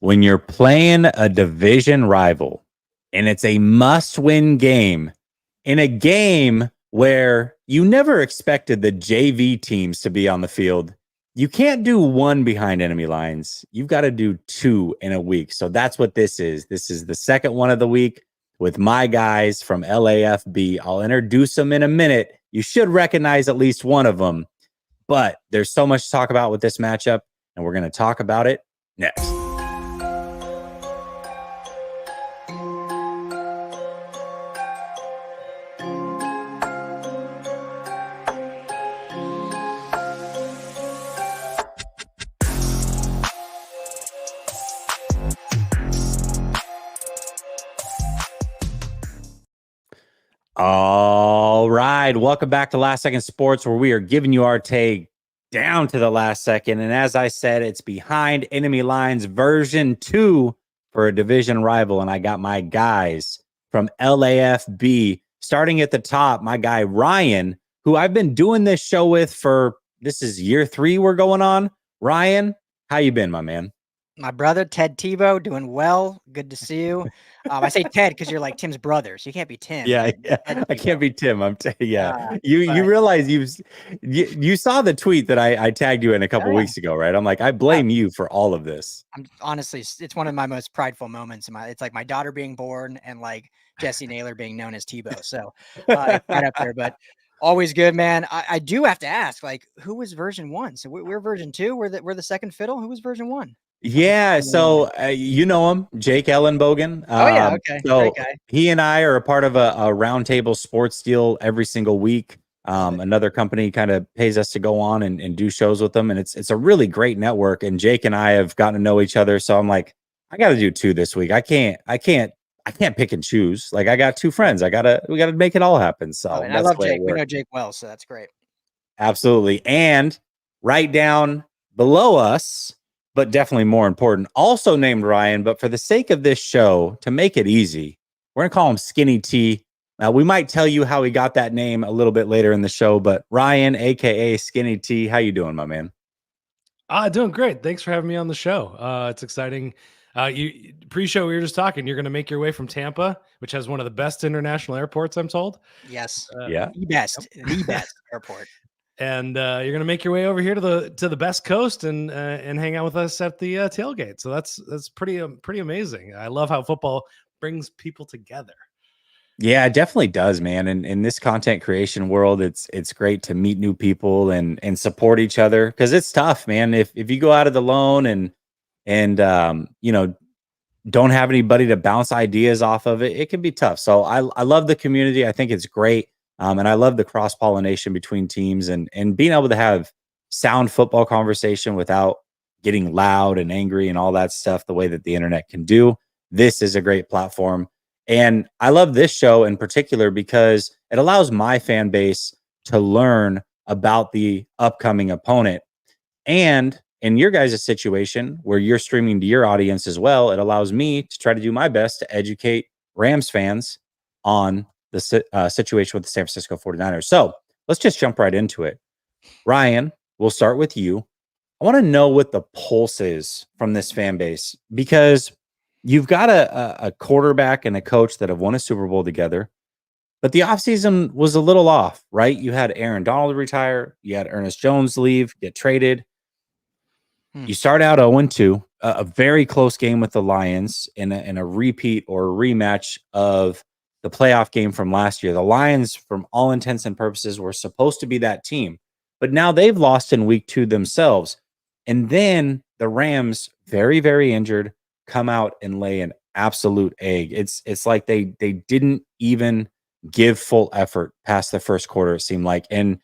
when you're playing a division rival and it's a must-win game in a game where you never expected the JV teams to be on the field. You can't do one behind enemy lines. You've got to do two in a week. So that's what this is. This is the second one of the week with my guys from LAFB. I'll introduce them in a minute. You should recognize at least one of them. But there's so much to talk about with this matchup, and we're going to talk about it next. All right. Welcome back to Last Second Sports, where we are giving you our take down to the last second. And as I said, it's behind enemy lines version 2 for a division rival. And I got my guys from LAFB starting at the top. My guy, Ryan, who I've been doing this show with this is year 3 we're going on. Ryan, how you been, my man? My brother, Ted Tebow, doing well. Good to see you. I say Ted because you're like Tim's brother, so you can't be Tim. Yeah. I can't be Tim. You realize you saw the tweet that I tagged you in a couple weeks ago, right? I'm like, I blame you for all of this. I'm honestly, it's one of my most prideful moments. It's like my daughter being born and like Jessie Naylor being known as Tebow. So right up there, but always good, man. I do have to ask, like, who was version 1? So we're version 2. We're the second fiddle. Who was version 1? Yeah, so you know him, Jake Ellenbogen. Okay. So great guy. he and I are a part of a roundtable sports deal every single week. Another company kind of pays us to go on and do shows with them, and it's a really great network. And Jake and I have gotten to know each other, so I'm like, I got to do 2 this week. I can't pick and choose. Like, I got 2 friends. We got to make it all happen. So I love Jake. We know Jake well, so that's great. Absolutely. And right down below us, but definitely more important, also named Ryan, but for the sake of this show, to make it easy, we're going to call him Skinny T. We might tell you how he got that name a little bit later in the show, but Ryan, a.k.a. Skinny T, how you doing, my man? Doing great. Thanks for having me on the show. It's exciting. You pre-show, we were just talking, you're going to make your way from Tampa, which has one of the best international airports, I'm told. Yes. The best airport. And you're going to make your way over here to the best coast and hang out with us at the tailgate. So that's pretty amazing. I love how football brings people together. Yeah, it definitely does, man. And in this content creation world, it's great to meet new people and support each other, because it's tough, man. If you go out of the lone and don't have anybody to bounce ideas off of, it can be tough. So I love the community. I think it's great. And I love the cross-pollination between teams and being able to have sound football conversation without getting loud and angry and all that stuff the way that the internet can do. This is a great platform. And I love this show in particular because it allows my fan base to learn about the upcoming opponent. And in your guys' situation where you're streaming to your audience as well, it allows me to try to do my best to educate Rams fans on the situation with the San Francisco 49ers. So let's just jump right into it. Ryan, we'll start with you. I want to know what the pulse is from this fan base, because you've got a quarterback and a coach that have won a Super Bowl together, but the offseason was a little off, right? You had Aaron Donald retire. You had Ernest Jones leave, get traded. You start out 0-2, a very close game with the Lions in a repeat or a rematch of the playoff game from last year. The Lions, from all intents and purposes, were supposed to be that team, but now they've lost in week 2 themselves. And then the Rams, very, very injured, come out and lay an absolute egg. It's like they didn't even give full effort past the first quarter, it seemed like. And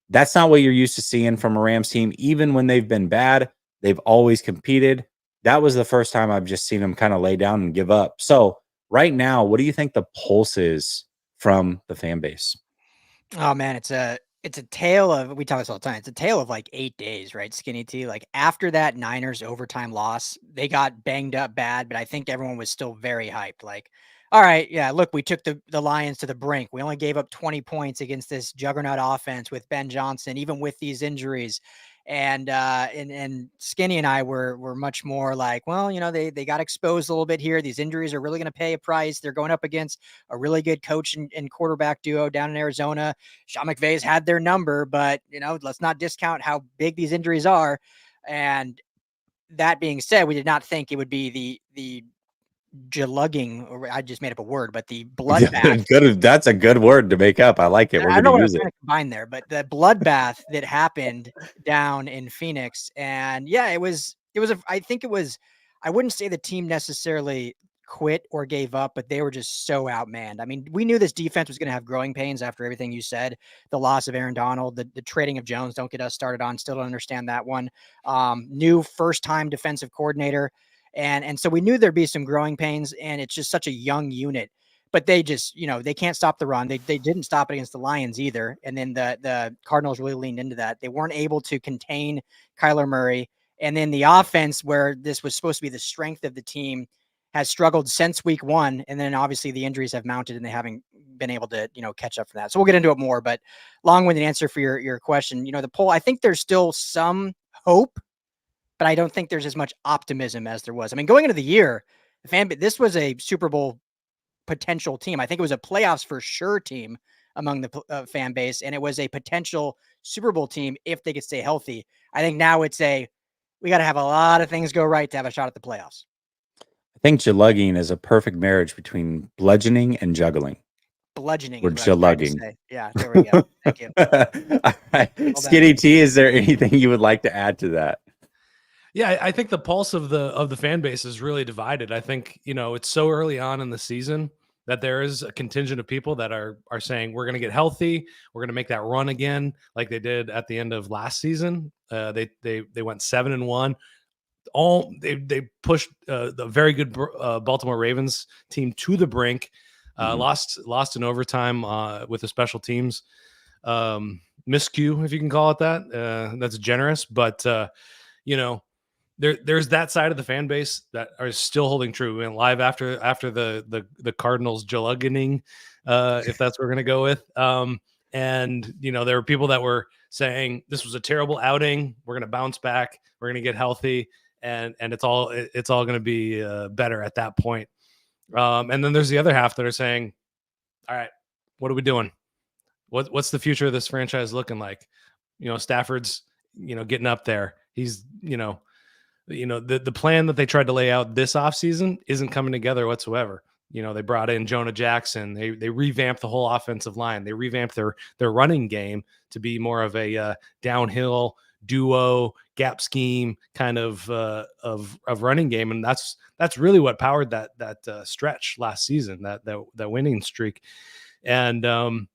that's not what you're used to seeing from a Rams team. Even when they've been bad, they've always competed. That was the first time I've just seen them kind of lay down and give up. So right now, what do you think the pulse is from the fan base? Oh man, it's a tale of, we talk this all the time, it's a tale of like 8 days, right? Skinny T. Like after that Niners overtime loss, they got banged up bad, but I think everyone was still very hyped. Like, all right, yeah, look, we took the Lions to the brink. We only gave up 20 points against this juggernaut offense with Ben Johnson, even with these injuries. And Skinny and I were much more like, well, they got exposed a little bit here. These injuries are really going to pay a price. They're going up against a really good coach and quarterback duo down in Arizona. Sean McVay's had their number, but let's not discount how big these injuries are. And that being said, we did not think it would be the Jelugging, or I just made up a word, but the bloodbath. Good. That's a good word to make up. I like it. We're I don't know going what I to was use trying it. to combine there, but the bloodbath that happened down in Phoenix, and yeah, I wouldn't say the team necessarily quit or gave up, but they were just so outmanned. I mean, we knew this defense was going to have growing pains after everything you said. The loss of Aaron Donald, the trading of Jones, don't get us started on. Still don't understand that one. New first-time defensive coordinator. And so we knew there'd be some growing pains, and it's just such a young unit. But they just, they can't stop the run. They didn't stop it against the Lions either. And then the Cardinals really leaned into that. They weren't able to contain Kyler Murray. And then the offense, where this was supposed to be the strength of the team, has struggled since week 1. And then obviously the injuries have mounted and they haven't been able to, catch up for that. So we'll get into it more, but long-winded answer for your question. The poll, I think there's still some hope, but I don't think there's as much optimism as there was. I mean, going into the year, this was a Super Bowl potential team. I think it was a playoffs for sure team among the fan base, and it was a potential Super Bowl team if they could stay healthy. I think now we got to have a lot of things go right to have a shot at the playoffs. I think jelugging is a perfect marriage between bludgeoning and juggling. Bludgeoning. Or jelugging. Yeah, there we go. Thank you. All right. Skinny T, is there anything you would like to add to that? Yeah, I think the pulse of the fan base is really divided. I think, it's so early on in the season that there is a contingent of people that are saying we're going to get healthy, we're going to make that run again, like they did at the end of last season. They went 7-1. They pushed the very good Baltimore Ravens team to the brink. Lost in overtime with the special teams miscue, if you can call it that. That's generous, but there's that side of the fan base that are still holding true. We went live after the Cardinals jelugging, if that's what we're gonna go with. And there were people that were saying this was a terrible outing. We're gonna bounce back. We're gonna get healthy, and it's all gonna be better at that point. And then there's the other half that are saying, all right, what are we doing? What's the future of this franchise looking like? Stafford's getting up there. He's the plan that they tried to lay out this offseason isn't coming together whatsoever. They brought in Jonah Jackson. They revamped the whole offensive line. They revamped their running game to be more of a downhill duo gap scheme kind of running game, and that's really what powered that stretch last season, that winning streak. And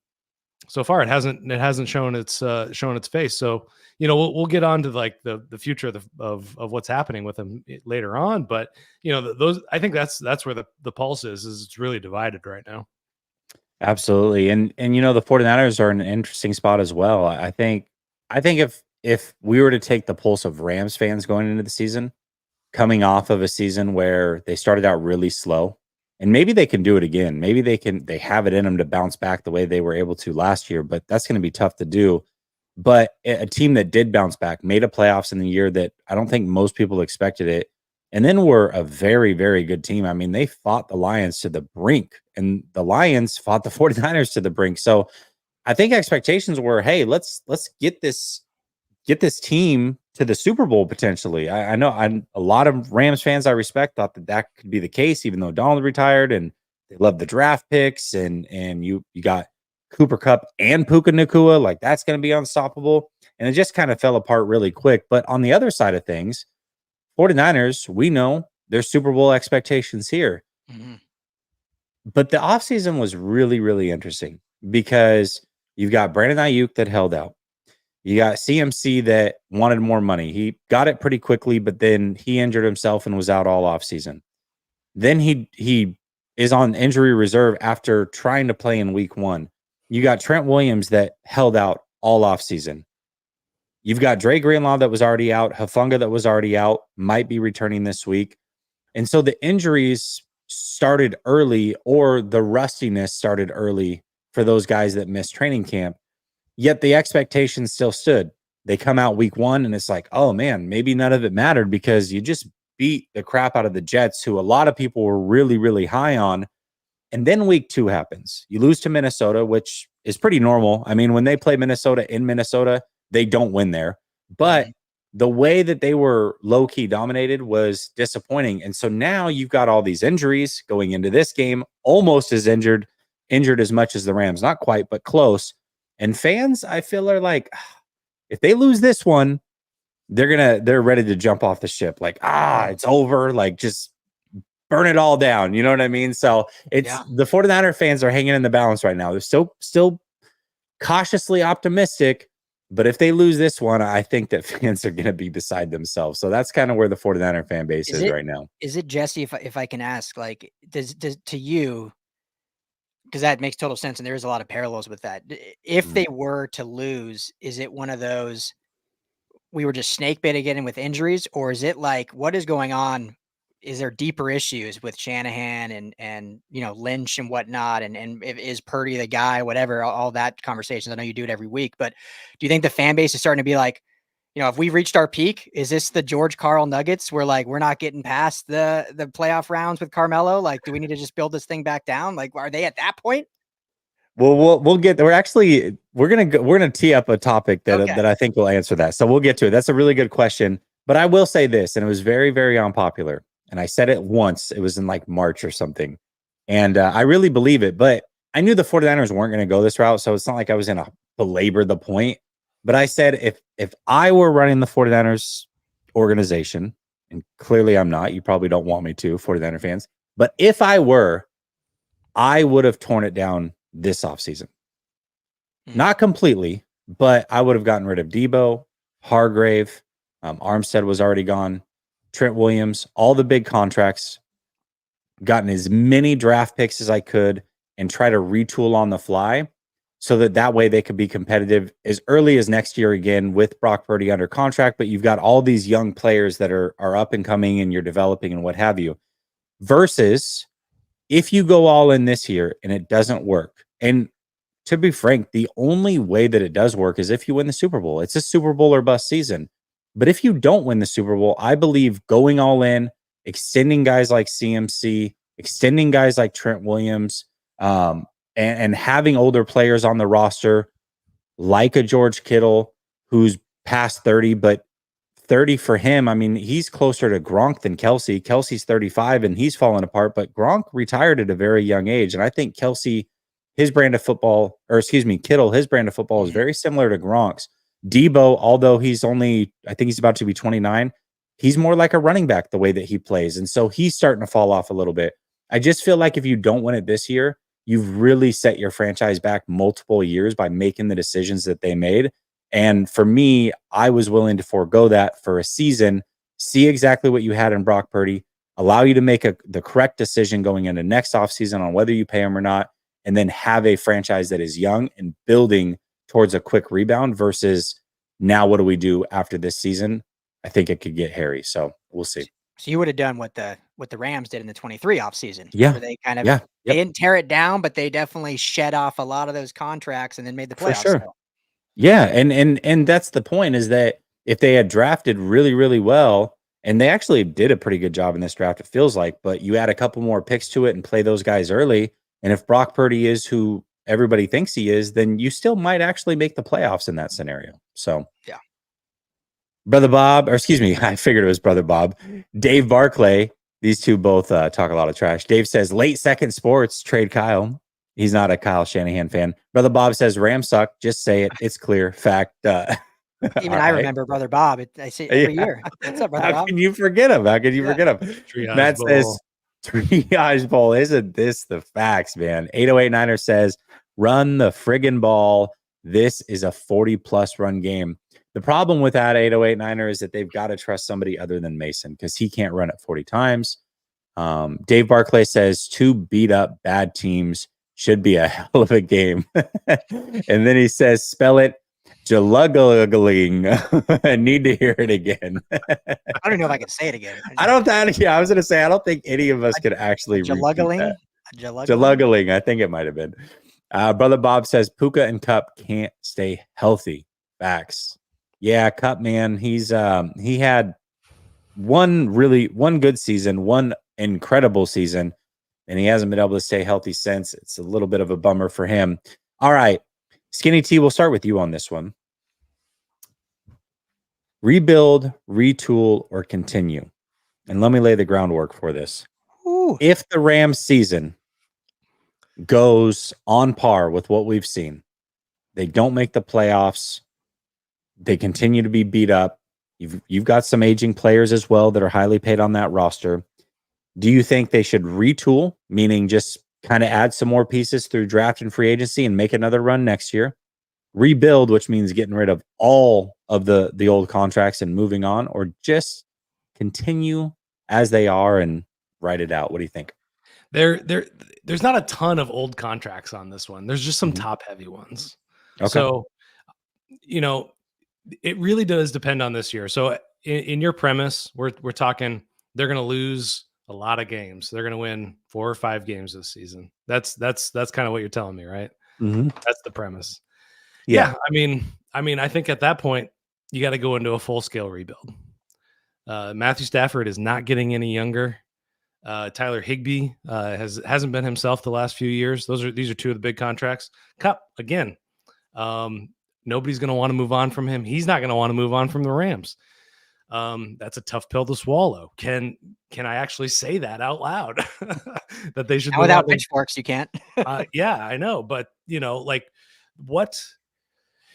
so far it hasn't shown its face. So we'll get on to like the future of what's happening with them later on, but those, I think that's where the pulse is it's really divided right now. Absolutely. And the 49ers are in an interesting spot as well. I think if we were to take the pulse of Rams fans going into the season, coming off of a season where they started out really slow, and maybe they can do it again. Maybe they have it in them to bounce back the way they were able to last year, but that's going to be tough to do. But a team that did bounce back, made a playoffs in the year that I don't think most people expected it, and then were a very, very good team. I mean, they fought the Lions to the brink, and the Lions fought the 49ers to the brink. So I think expectations were, hey, let's get this team to the Super Bowl potentially. I know a lot of Rams fans I respect thought that could be the case, even though Donald retired, and they love the draft picks, and you got Cooper Kupp and Puka Nacua, like that's going to be unstoppable. And it just kind of fell apart really quick. But on the other side of things, 49ers, we know there's Super Bowl expectations here. Mm-hmm. But the offseason was really, really interesting because you've got Brandon Ayuk that held out. You got CMC that wanted more money. He got it pretty quickly, but then he injured himself and was out all offseason. Then he is on injury reserve after trying to play in week 1. You got Trent Williams that held out all offseason. You've got Dre Greenlaw that was already out, Hufanga that was already out, might be returning this week. And so the injuries started early, or the rustiness started early for those guys that missed training camp. Yet the expectations still stood. They come out week 1 and it's like, oh man, maybe none of it mattered because you just beat the crap out of the Jets, who a lot of people were really, really high on. And then week 2 happens. You lose to Minnesota, which is pretty normal. I mean, when they play Minnesota in Minnesota, they don't win there. But the way that they were low-key dominated was disappointing. And so now you've got all these injuries going into this game, almost as injured as much as the Rams. Not quite, but close. And fans, I feel, are like, if they lose this one, they're ready to jump off the ship. Like, it's over. Like, just burn it all down. You know what I mean? So it's the 49er fans are hanging in the balance right now. They're still cautiously optimistic, but if they lose this one, I think that fans are going to be beside themselves. So that's kind of where the 49er fan base is right now. Is it, Jesse, if I can ask, like, does to you, because that makes total sense, and there is a lot of parallels with that. If they were to lose, is it one of those, we were just snake bait again with injuries, or is it like, what is going on? Is there deeper issues with Shanahan and Lynch and whatnot? And is Purdy the guy, whatever, all that conversations? I know you do it every week, but do you think the fan base is starting to be like, if we reached our peak, is this the George Karl Nuggets? We're like, we're not getting past the playoff rounds with Carmelo. Like, do we need to just build this thing back down? Like, are they at that point? Well, we'll get there. We're gonna tee up a topic that I think will answer that. So we'll get to it. That's a really good question. But I will say this, and it was very, very unpopular. And I said it once. It was in like March or something. And I really believe it. But I knew the 49ers weren't going to go this route. So it's not like I was going to belabor the point. But I said, if I were running the 49ers organization, and clearly I'm not, you probably don't want me to, 49er fans. But if I were, I would have torn it down this offseason. Not completely, but I would have gotten rid of Debo, Hargrave, Armstead was already gone, Trent Williams, all the big contracts, gotten as many draft picks as I could, and try to retool on the fly so that way they could be competitive as early as next year again with Brock Purdy under contract. But you've got all these young players that are up and coming and you're developing and what have you. Versus if you go all in this year and it doesn't work. And to be frank, the only way that it does work is if you win the Super Bowl. It's a Super Bowl or bust season. But if you don't win the Super Bowl, I believe going all in, extending guys like CMC, extending guys like Trent Williams, and having older players on the roster like a George Kittle who's past 30, but 30 for him, I mean, he's closer to Gronk than Kelsey. Kelsey's 35 and he's fallen apart, but Gronk retired at a very young age. And I think Kittle, his brand of football is very similar to Gronk's. Debo, although I think he's about to be 29, he's more like a running back the way that he plays. And so he's starting to fall off a little bit. I just feel like if you don't win it this year, you've really set your franchise back multiple years by making the decisions that they made. And for me, I was willing to forego that for a season, see exactly what you had in Brock Purdy, allow you to make the correct decision going into next offseason on whether you pay him or not, and then have a franchise that is young and building towards a quick rebound versus now what do we do after this season? I think it could get hairy. So we'll see. So you would have done what the Rams did in the 23 offseason. Yeah. Where they kind of they didn't tear it down, but they definitely shed off a lot of those contracts and then made the playoffs. For sure. Yeah. And that's the point, is that if they had drafted really, really well, and they actually did a pretty good job in this draft, it feels like, but you add a couple more picks to it and play those guys early. And if Brock Purdy is who everybody thinks he is, then you still might actually make the playoffs in that scenario. So, yeah. Brother Bob, or excuse me, I figured it was Brother Bob. Dave Barclay, these two both talk a lot of trash. Dave says, late second sports, trade Kyle. He's not a Kyle Shanahan fan. Brother Bob says, Rams suck. Just say it. It's clear. Fact. Even I remember Brother Bob. I say it every year. What's up, Brother Bob? How can you forget him? Matt says, triage bowl. Isn't this the facts, man? 808 Niner says, run the friggin' ball. This is a 40-plus run game. The problem with that 808 Niner is that they've got to trust somebody other than Mason because he can't run it 40 times. Dave Barclay says 2 beat up bad teams should be a hell of a game. And then he says, spell it Jalugling. I need to hear it again. I don't know if I can say it again. I was going to say, I don't think any of us could actually Jalugling. Jalugling. I think it might have been. Brother Bob says Puka and Cup can't stay healthy. Facts. Yeah, Cup man. He had one good season, one incredible season, and he hasn't been able to stay healthy since. It's a little bit of a bummer for him. All right, Skinny T, we'll start with you on this one. Rebuild, retool, or continue. And let me lay the groundwork for this. Ooh. If the Rams season goes on par with what we've seen, they don't make the playoffs, they continue to be beat up. You've got some aging players as well that are highly paid on that roster. Do you think they should retool, meaning just kind of add some more pieces through draft and free agency and make another run next year? Rebuild, which means getting rid of all of the old contracts and moving on, or just continue as they are and write it out? What do you think? There's not a ton of old contracts on this one. There's just some top heavy ones. Okay. So, it really does depend on this year. So in your premise, we're talking they're going to lose a lot of games. They're going to win 4 or 5 games this season. That's kind of what you're telling me, right? Mm-hmm. That's the premise. Yeah. I mean, I think at that point you got to go into a full scale rebuild. Matthew Stafford is not getting any younger. Tyler Higbee hasn't been himself the last few years. These are 2 of the big contracts. Cup again. Nobody's going to want to move on from him. He's not going to want to move on from the Rams. That's a tough pill to swallow. Can I actually say that out loud? That they should Now without pitchforks, you can't. Yeah, I know. But Ryan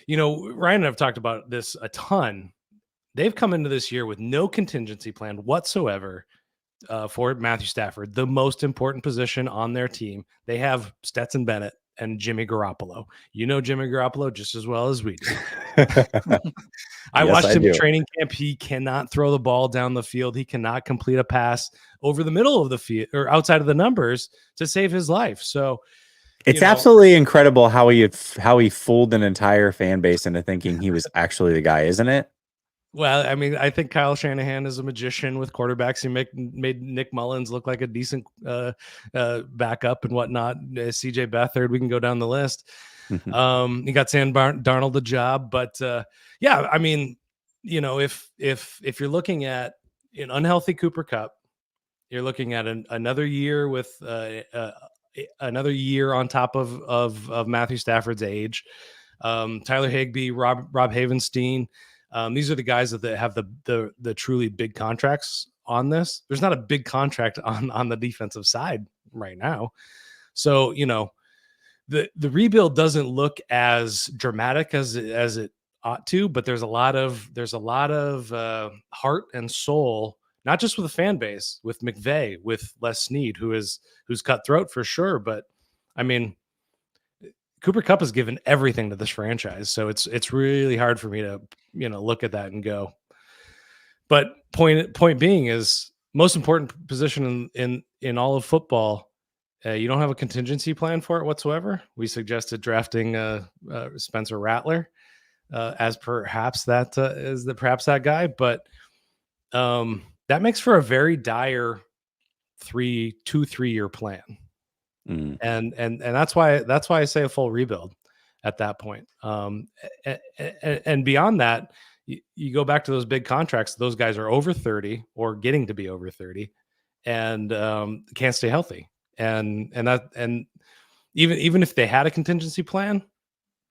and I've talked about this a ton. They've come into this year with no contingency plan whatsoever for Matthew Stafford, the most important position on their team. They have Stetson Bennett and Jimmy Garoppolo. You know Jimmy Garoppolo just as well as we do. I watched him in training camp. He cannot throw the ball down the field. He cannot complete a pass over the middle of the field or outside of the numbers to save his life. So it's absolutely incredible how he fooled an entire fan base into thinking he was actually the guy, isn't it? Well, I mean, I think Kyle Shanahan is a magician with quarterbacks. He made Nick Mullins look like a decent backup and whatnot. CJ Beathard, we can go down the list. He got Sam Darnold the job, but yeah, I mean, if you're looking at an unhealthy Cooper Kupp, you're looking at another year with another year on top of Matthew Stafford's age. Tyler Higbee, Rob Havenstein. These are the guys that have the truly big contracts on this. There's not a big contract on the defensive side right now. So, the rebuild doesn't look as dramatic as it ought to, but there's a lot of heart and soul, not just with the fan base, with McVay, with Les Snead, who's cutthroat for sure. But I mean, Cooper Kupp has given everything to this franchise, so it's really hard for me to look at that and go. But point being is most important position in all of football. You don't have a contingency plan for it whatsoever. We suggested drafting Spencer Rattler as perhaps that guy, but that makes for a very dire 3-year plan. And that's why I say a full rebuild at that point. And beyond that, you go back to those big contracts. Those guys are over 30 or getting to be over 30 and can't stay healthy. And even if they had a contingency plan,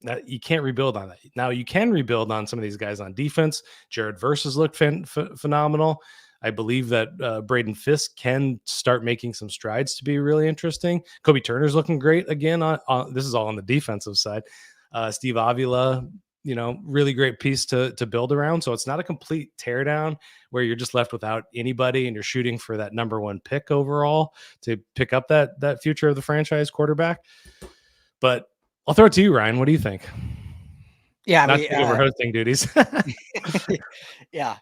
that you can't rebuild on that. Now you can rebuild on some of these guys on defense. Jared Verse has looked phenomenal. I believe that Braden Fisk can start making some strides to be really interesting. Kobe Turner's looking great again. On this is all on the defensive side. Steve Avila, really great piece to build around. So it's not a complete teardown where you're just left without anybody and you're shooting for that number 1 pick overall to pick up that future of the franchise quarterback. But I'll throw it to you, Ryan. What do you think? Yeah, not over hosting duties. Yeah.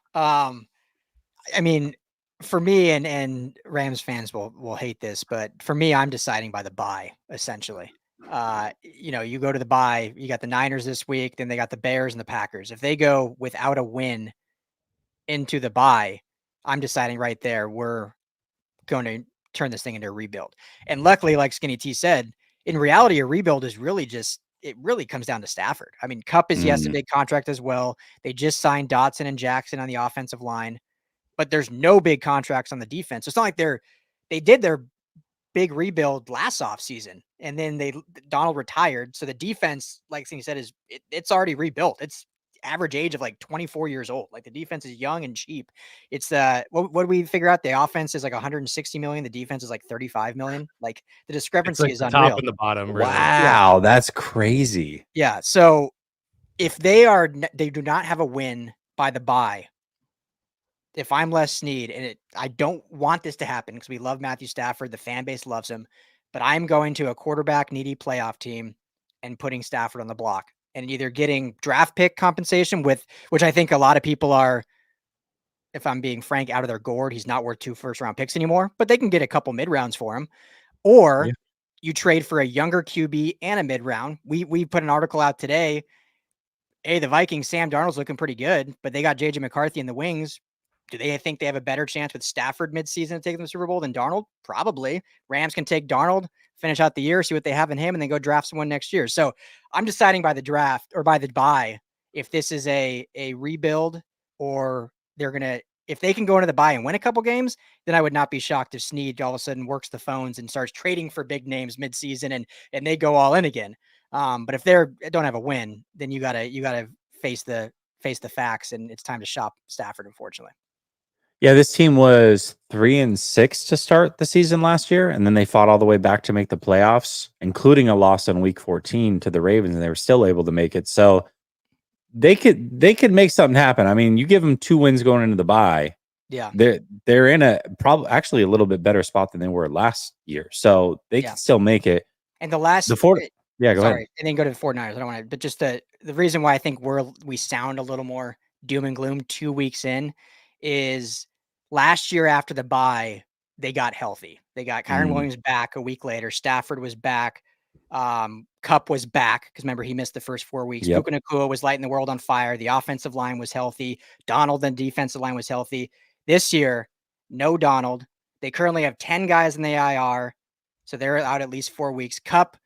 I mean, for me, and Rams fans will hate this, but for me, I'm deciding by the bye, essentially. You go to the bye, you got the Niners this week, then they got the Bears and the Packers. If they go without a win into the bye, I'm deciding right there, we're going to turn this thing into a rebuild. And luckily, like Skinny T said, in reality, a rebuild is really just it really comes down to Stafford. I mean, Kupp is, yes, a big contract as well. They just signed Dotson and Jackson on the offensive line, but there's no big contracts on the defense. It's not like they did their big rebuild last offseason, and then Donald retired. So the defense, like you said, it's already rebuilt. It's average age of like 24 years old. Like the defense is young and cheap. It's what do we figure out? The offense is like 160 million. The defense is like 35 million. Like the It's discrepancy like is the unreal. top and the bottom. Really. Wow, that's crazy. Yeah. So if they do not have a win by the bye, if I'm Les Snead, and I don't want this to happen because we love Matthew Stafford, the fan base loves him, but I'm going to a quarterback needy playoff team and putting Stafford on the block and either getting draft pick compensation which I think a lot of people are, if I'm being frank, out of their gourd. He's not worth 2 first-round picks anymore, but they can get a couple mid-rounds for him. Or you trade for a younger QB and a mid-round. We put an article out today. Hey, the Vikings, Sam Darnold's looking pretty good, but they got JJ McCarthy in the wings. Do they think they have a better chance with Stafford midseason to take them to the Super Bowl than Darnold? Probably. Rams can take Darnold, finish out the year, see what they have in him, and then go draft someone next year. So I'm deciding by the draft or by the bye if this is a rebuild, or if they can go into the bye and win a couple games, then I would not be shocked if Snead all of a sudden works the phones and starts trading for big names midseason and they go all in again. But if they don't have a win, then you gotta face the facts, and it's time to shop Stafford, unfortunately. Yeah, this team was 3-6 to start the season last year, and then they fought all the way back to make the playoffs, including a loss in week 14 to the Ravens, and they were still able to make it. So they could make something happen. I mean, you give them 2 wins going into the bye. Yeah. They're in actually a little bit better spot than they were last year. So they can still make it. And go ahead. And then go to the 49ers. I don't want to, but just the reason why I think we sound a little more doom and gloom 2 weeks in is last year after the bye, they got healthy. They got Kyren Williams back a week later. Stafford was back. Kupp was back because remember he missed the first 4 weeks. Puka Nacua was lighting the world on fire. The offensive line was healthy. Donald and defensive line was healthy. This year, no Donald. They currently have 10 guys in the IR, so they're out at least 4 weeks. Kupp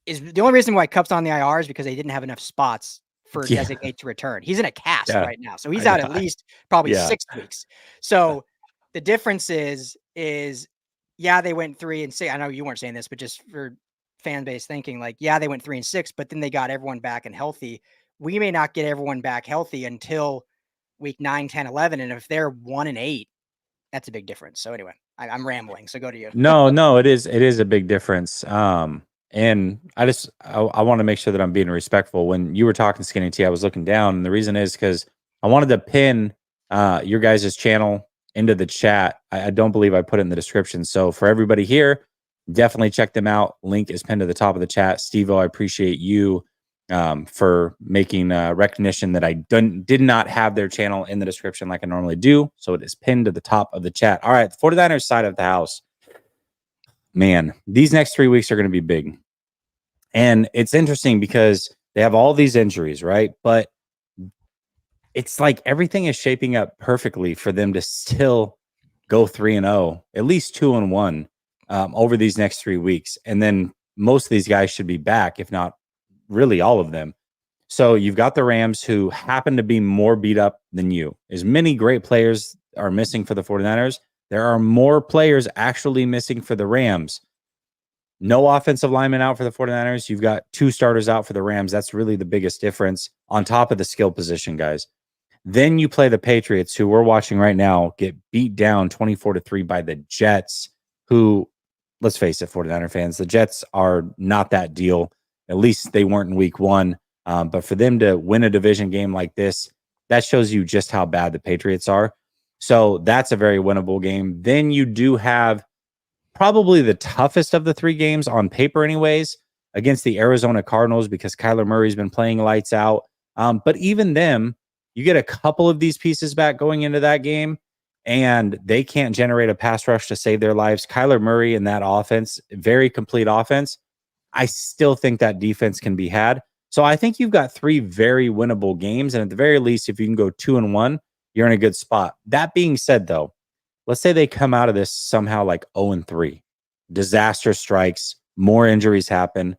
is the only reason why Kupp's on the IR is because they didn't have enough spots for designate to return. He's in a cast right now, so he's out at least probably 6 weeks. So the difference is they went 3-6. I know you weren't saying this, but just for fan base thinking, like, they went 3-6, but then they got everyone back and healthy. We may not get everyone back healthy until week 9, 10, 11. And if they're 1-8, that's a big difference. So anyway, I'm rambling. So go to you. No, it is a big difference. And I want to make sure that I'm being respectful. When you were talking Skinny T, I was looking down, and the reason is because I wanted to pin your guys' channel into the chat. I don't believe I put it in the description. So for everybody here, definitely check them out. Link is pinned to the top of the chat. Steve-O, I appreciate you for making recognition that I did not have their channel in the description like I normally do. So it is pinned to the top of the chat. All right, the 49ers side of the house. Man, these next 3 weeks are going to be big. And it's interesting because they have all these injuries, right? But it's like everything is shaping up perfectly for them to still go 3-0, at least 2-1 over these next 3 weeks. And then most of these guys should be back, if not really all of them. So you've got the Rams, who happen to be more beat up than you. As many great players are missing for the 49ers, there are more players actually missing for the Rams. No offensive lineman out for the 49ers. You've got 2 starters out for the Rams. That's really the biggest difference on top of the skill position, guys. Then you play the Patriots, who we're watching right now get beat down 24-3 by the Jets, who, let's face it, 49er fans, the Jets are not that deal. At least they weren't in week 1. But for them to win a division game like this, that shows you just how bad the Patriots are. So that's a very winnable game. Then you do have probably the toughest of the 3 games on paper anyways, against the Arizona Cardinals, because Kyler Murray's been playing lights out. But even them, you get a couple of these pieces back going into that game, and they can't generate a pass rush to save their lives. Kyler Murray and that offense, very complete offense. I still think that defense can be had. So I think you've got 3 very winnable games. And at the very least, if you can go 2-1, you're in a good spot. That being said, though, let's say they come out of this somehow like 0-3. Disaster strikes, more injuries happen.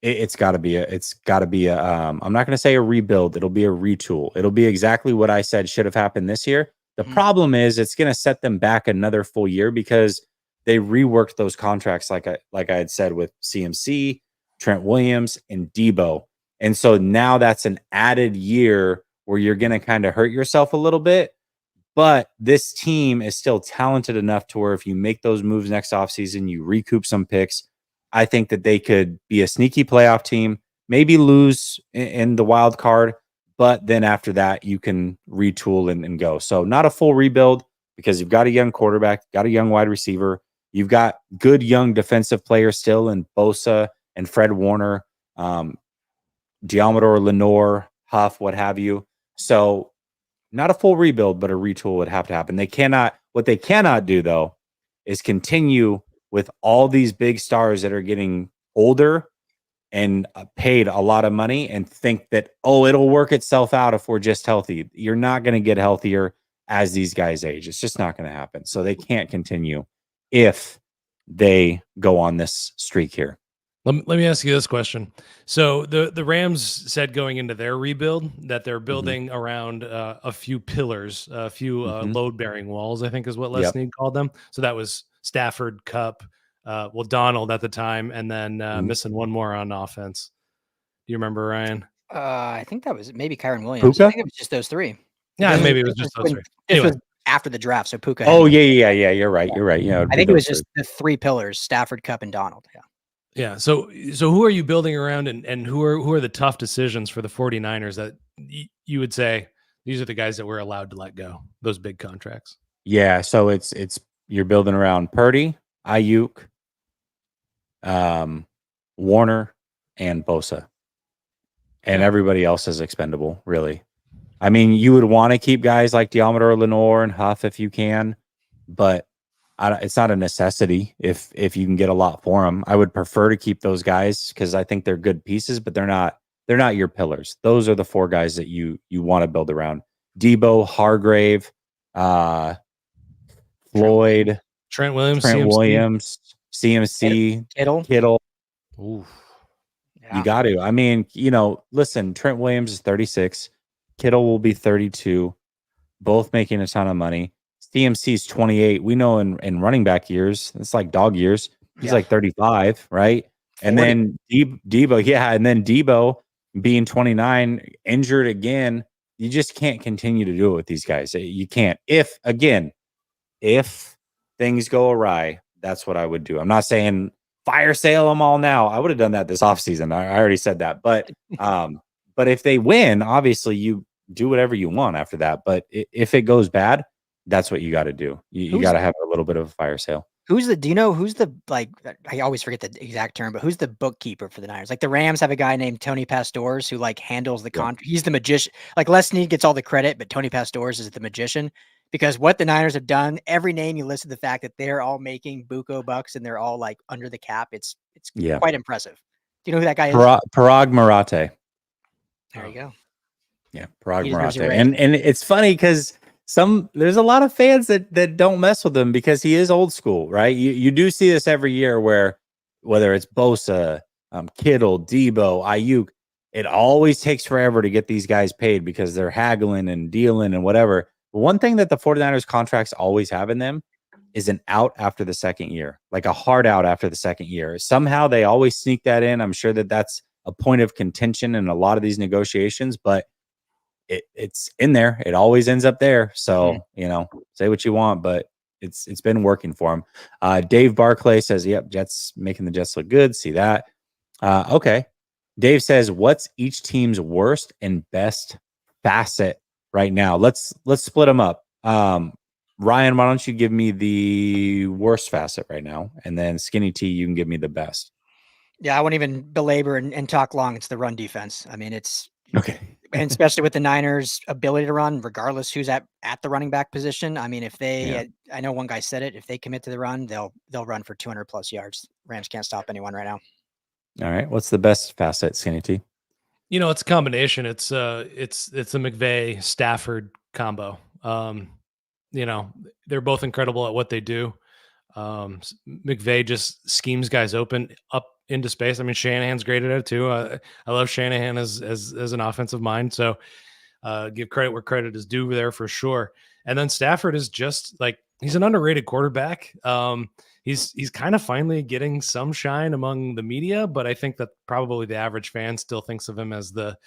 It's got to be a I'm not going to say a rebuild. It'll be a retool. It'll be exactly what I said should have happened this year. The problem is it's going to set them back another full year because they reworked those contracts like I had said with CMC, Trent Williams, and Debo. And so now that's an added year where you're going to kind of hurt yourself a little bit. But this team is still talented enough to where if you make those moves next offseason, you recoup some picks. I think that they could be a sneaky playoff team, maybe lose in the wild card, but then after that, you can retool and go. So not a full rebuild because you've got a young quarterback, got a young wide receiver. You've got good young defensive players still in Bosa and Fred Warner, Diamador, Lenore, Huff, what have you. So not a full rebuild, but a retool would have to happen. What they cannot do though, is continue with all these big stars that are getting older and paid a lot of money and think that, oh, it'll work itself out if we're just healthy. You're not going to get healthier as these guys age. It's just not going to happen. So they can't continue if they go on this streak here. Let me ask you this question. So the Rams said going into their rebuild that they're building around a few pillars, a few load-bearing walls, I think is what Les Snead called them. So that was Stafford, Cup, Donald at the time, and then missing one more on offense. Do you remember, Ryan? I think that was maybe Kyron Williams. Puka? I think it was just those three. Yeah, maybe it was just those three. This was after the draft, so Puka. Oh, yeah. You're right. Yeah, I think it was just the three pillars: Stafford, Cup, and Donald. Yeah. Yeah. So who are you building around, and who are the tough decisions for the 49ers that you would say these are the guys that we're allowed to let go, those big contracts? Yeah. So it's you're building around Purdy, Ayuk, Warner, and Bosa, and everybody else is expendable. Really, I mean, you would want to keep guys like Diamador, Lenore, and Huff if you can, but it's not a necessity if you can get a lot for them. I would prefer to keep those guys because I think they're good pieces, but they're not your pillars. Those are the four guys that you want to build around: Debo, Hargrave, Floyd, Trent Williams, CMC, Kittle. Oof. Yeah. You got to. I mean, listen, Trent Williams is 36. Kittle will be 32. Both making a ton of money. CMC's 28. We know in running back years, it's like dog years. He's like 35, right? 40. And then Debo being 29, injured again. You just can't continue to do it with these guys. You can't. If things go awry, that's what I would do. I'm not saying fire sale them all now. I would have done that this offseason. I already said that. But if they win, obviously you do whatever you want after that. But if it goes bad, that's what you got to do. You got to have a little bit of a fire sale. Do you know who's the, like, I always forget the exact term, but who's the bookkeeper for the Niners? Like the Rams have a guy named Tony Pastors who like handles the contract. He's the magician. Like Les Snead gets all the credit, but Tony Pastors is the magician because what the Niners have done, every name you listen to the fact that they're all making buco bucks and they're all like under the cap. It's quite impressive. Do you know who that guy is? Parag Marate. There you go. Yeah. Parag Marate. And it's funny because there's a lot of fans that don't mess with him because he is old school, right? You do see this every year where whether it's Bosa, Kittle, Debo, Ayuk, it always takes forever to get these guys paid because they're haggling and dealing and whatever. But one thing that the 49ers contracts always have in them is an out after the second year, like a hard out after the second year. Somehow they always sneak that in. I'm sure that's a point of contention in a lot of these negotiations, but it's in there. It always ends up there. So, say what you want, but it's been working for him. Dave Barclay says, yep, Jets making the Jets look good. See that. Okay. Dave says, what's each team's worst and best facet right now? Let's split them up. Ryan, why don't you give me the worst facet right now? And then Skinny T, you can give me the best. Yeah, I won't even belabor and talk long. It's the run defense. I mean, it's okay. And especially with the Niners' ability to run, regardless who's at the running back position. I mean, if they, I know one guy said it, if they commit to the run, they'll run for 200 plus yards. Rams can't stop anyone right now. All right. What's the best facet, Skinny T? It's a combination. It's a McVay Stafford combo. They're both incredible at what they do. McVay just schemes guys open up into space. I mean, Shanahan's great at it too. I love Shanahan as an offensive mind. So give credit where credit is due there for sure. And then Stafford is just like, he's an underrated quarterback. He's kind of finally getting some shine among the media, but I think that probably the average fan still thinks of him as the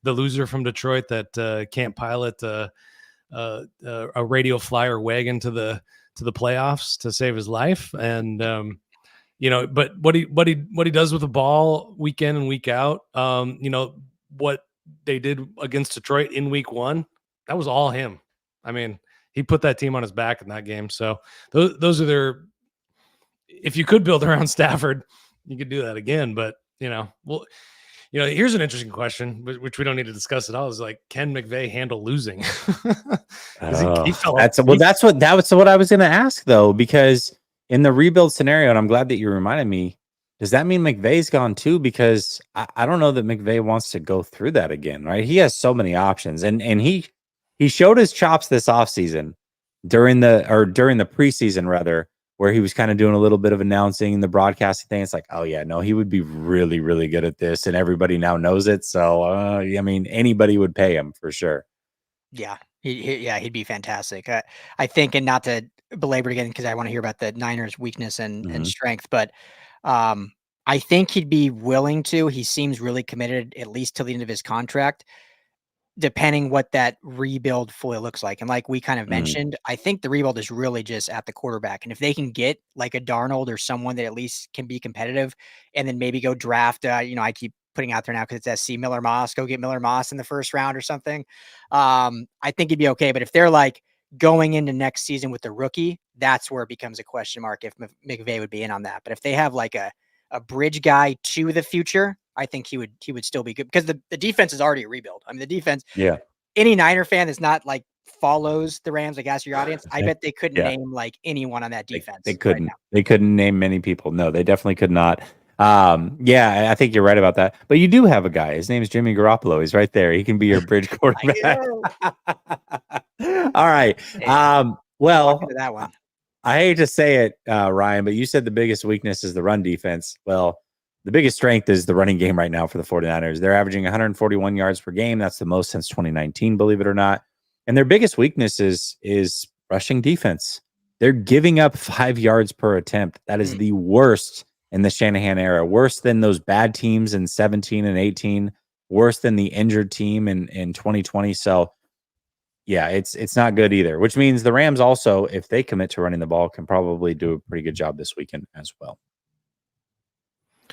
loser from Detroit that can't pilot a radio flyer wagon to the playoffs to save his life. And but what he does with the ball week in and week out, what they did against Detroit in week 1, that was all him. I mean, he put that team on his back in that game. So those are their. If you could build around Stafford, you could do that again. But here's an interesting question, which we don't need to discuss at all. Is like, can McVay handle losing? That's what I was going to ask though, because in the rebuild scenario, and I'm glad that you reminded me. Does that mean McVay's gone too? Because I don't know that McVay wants to go through that again, right? He has so many options, and he showed his chops this offseason during the preseason rather, where he was kind of doing a little bit of announcing and the broadcasting thing. It's like, oh yeah, no, he would be really, really good at this, and everybody now knows it. So I mean, anybody would pay him for sure. Yeah, he'd be fantastic. I think, and not to belabor it again, because I want to hear about the Niners' weakness and strength, but I think he'd be willing to. He seems really committed, at least till the end of his contract, depending what that rebuild fully looks like. And like we kind of mentioned, I think the rebuild is really just at the quarterback. And if they can get like a Darnold or someone that at least can be competitive, and then maybe go draft, I keep putting out there now because it's SC Miller Moss, go get Miller Moss in the first round or something. I think he'd be okay. But if they're like going into next season with the rookie, that's where it becomes a question mark if McVay would be in on that. But if they have like a bridge guy to the future, I think he would still be good, because the defense is already a rebuild. I mean, the defense, any Niner fan that's not like follows the Rams, like ask your audience, I bet they couldn't name like anyone on that defense. They couldn't. They couldn't name many people. No, they definitely could not. I think you're right about that. But you do have a guy. His name is Jimmy Garoppolo. He's right there. He can be your bridge quarterback. All right. Well, that one. I hate to say it, Ryan, but you said the biggest weakness is the run defense. Well, the biggest strength is the running game right now for the 49ers. They're averaging 141 yards per game. That's the most since 2019, believe it or not. And their biggest weakness is rushing defense. They're giving up 5 yards per attempt. That is the worst in the Shanahan era, worse than those bad teams in 17 and 18, worse than the injured team in 2020. So yeah, it's not good either, which means the Rams also, if they commit to running the ball, can probably do a pretty good job this weekend as well.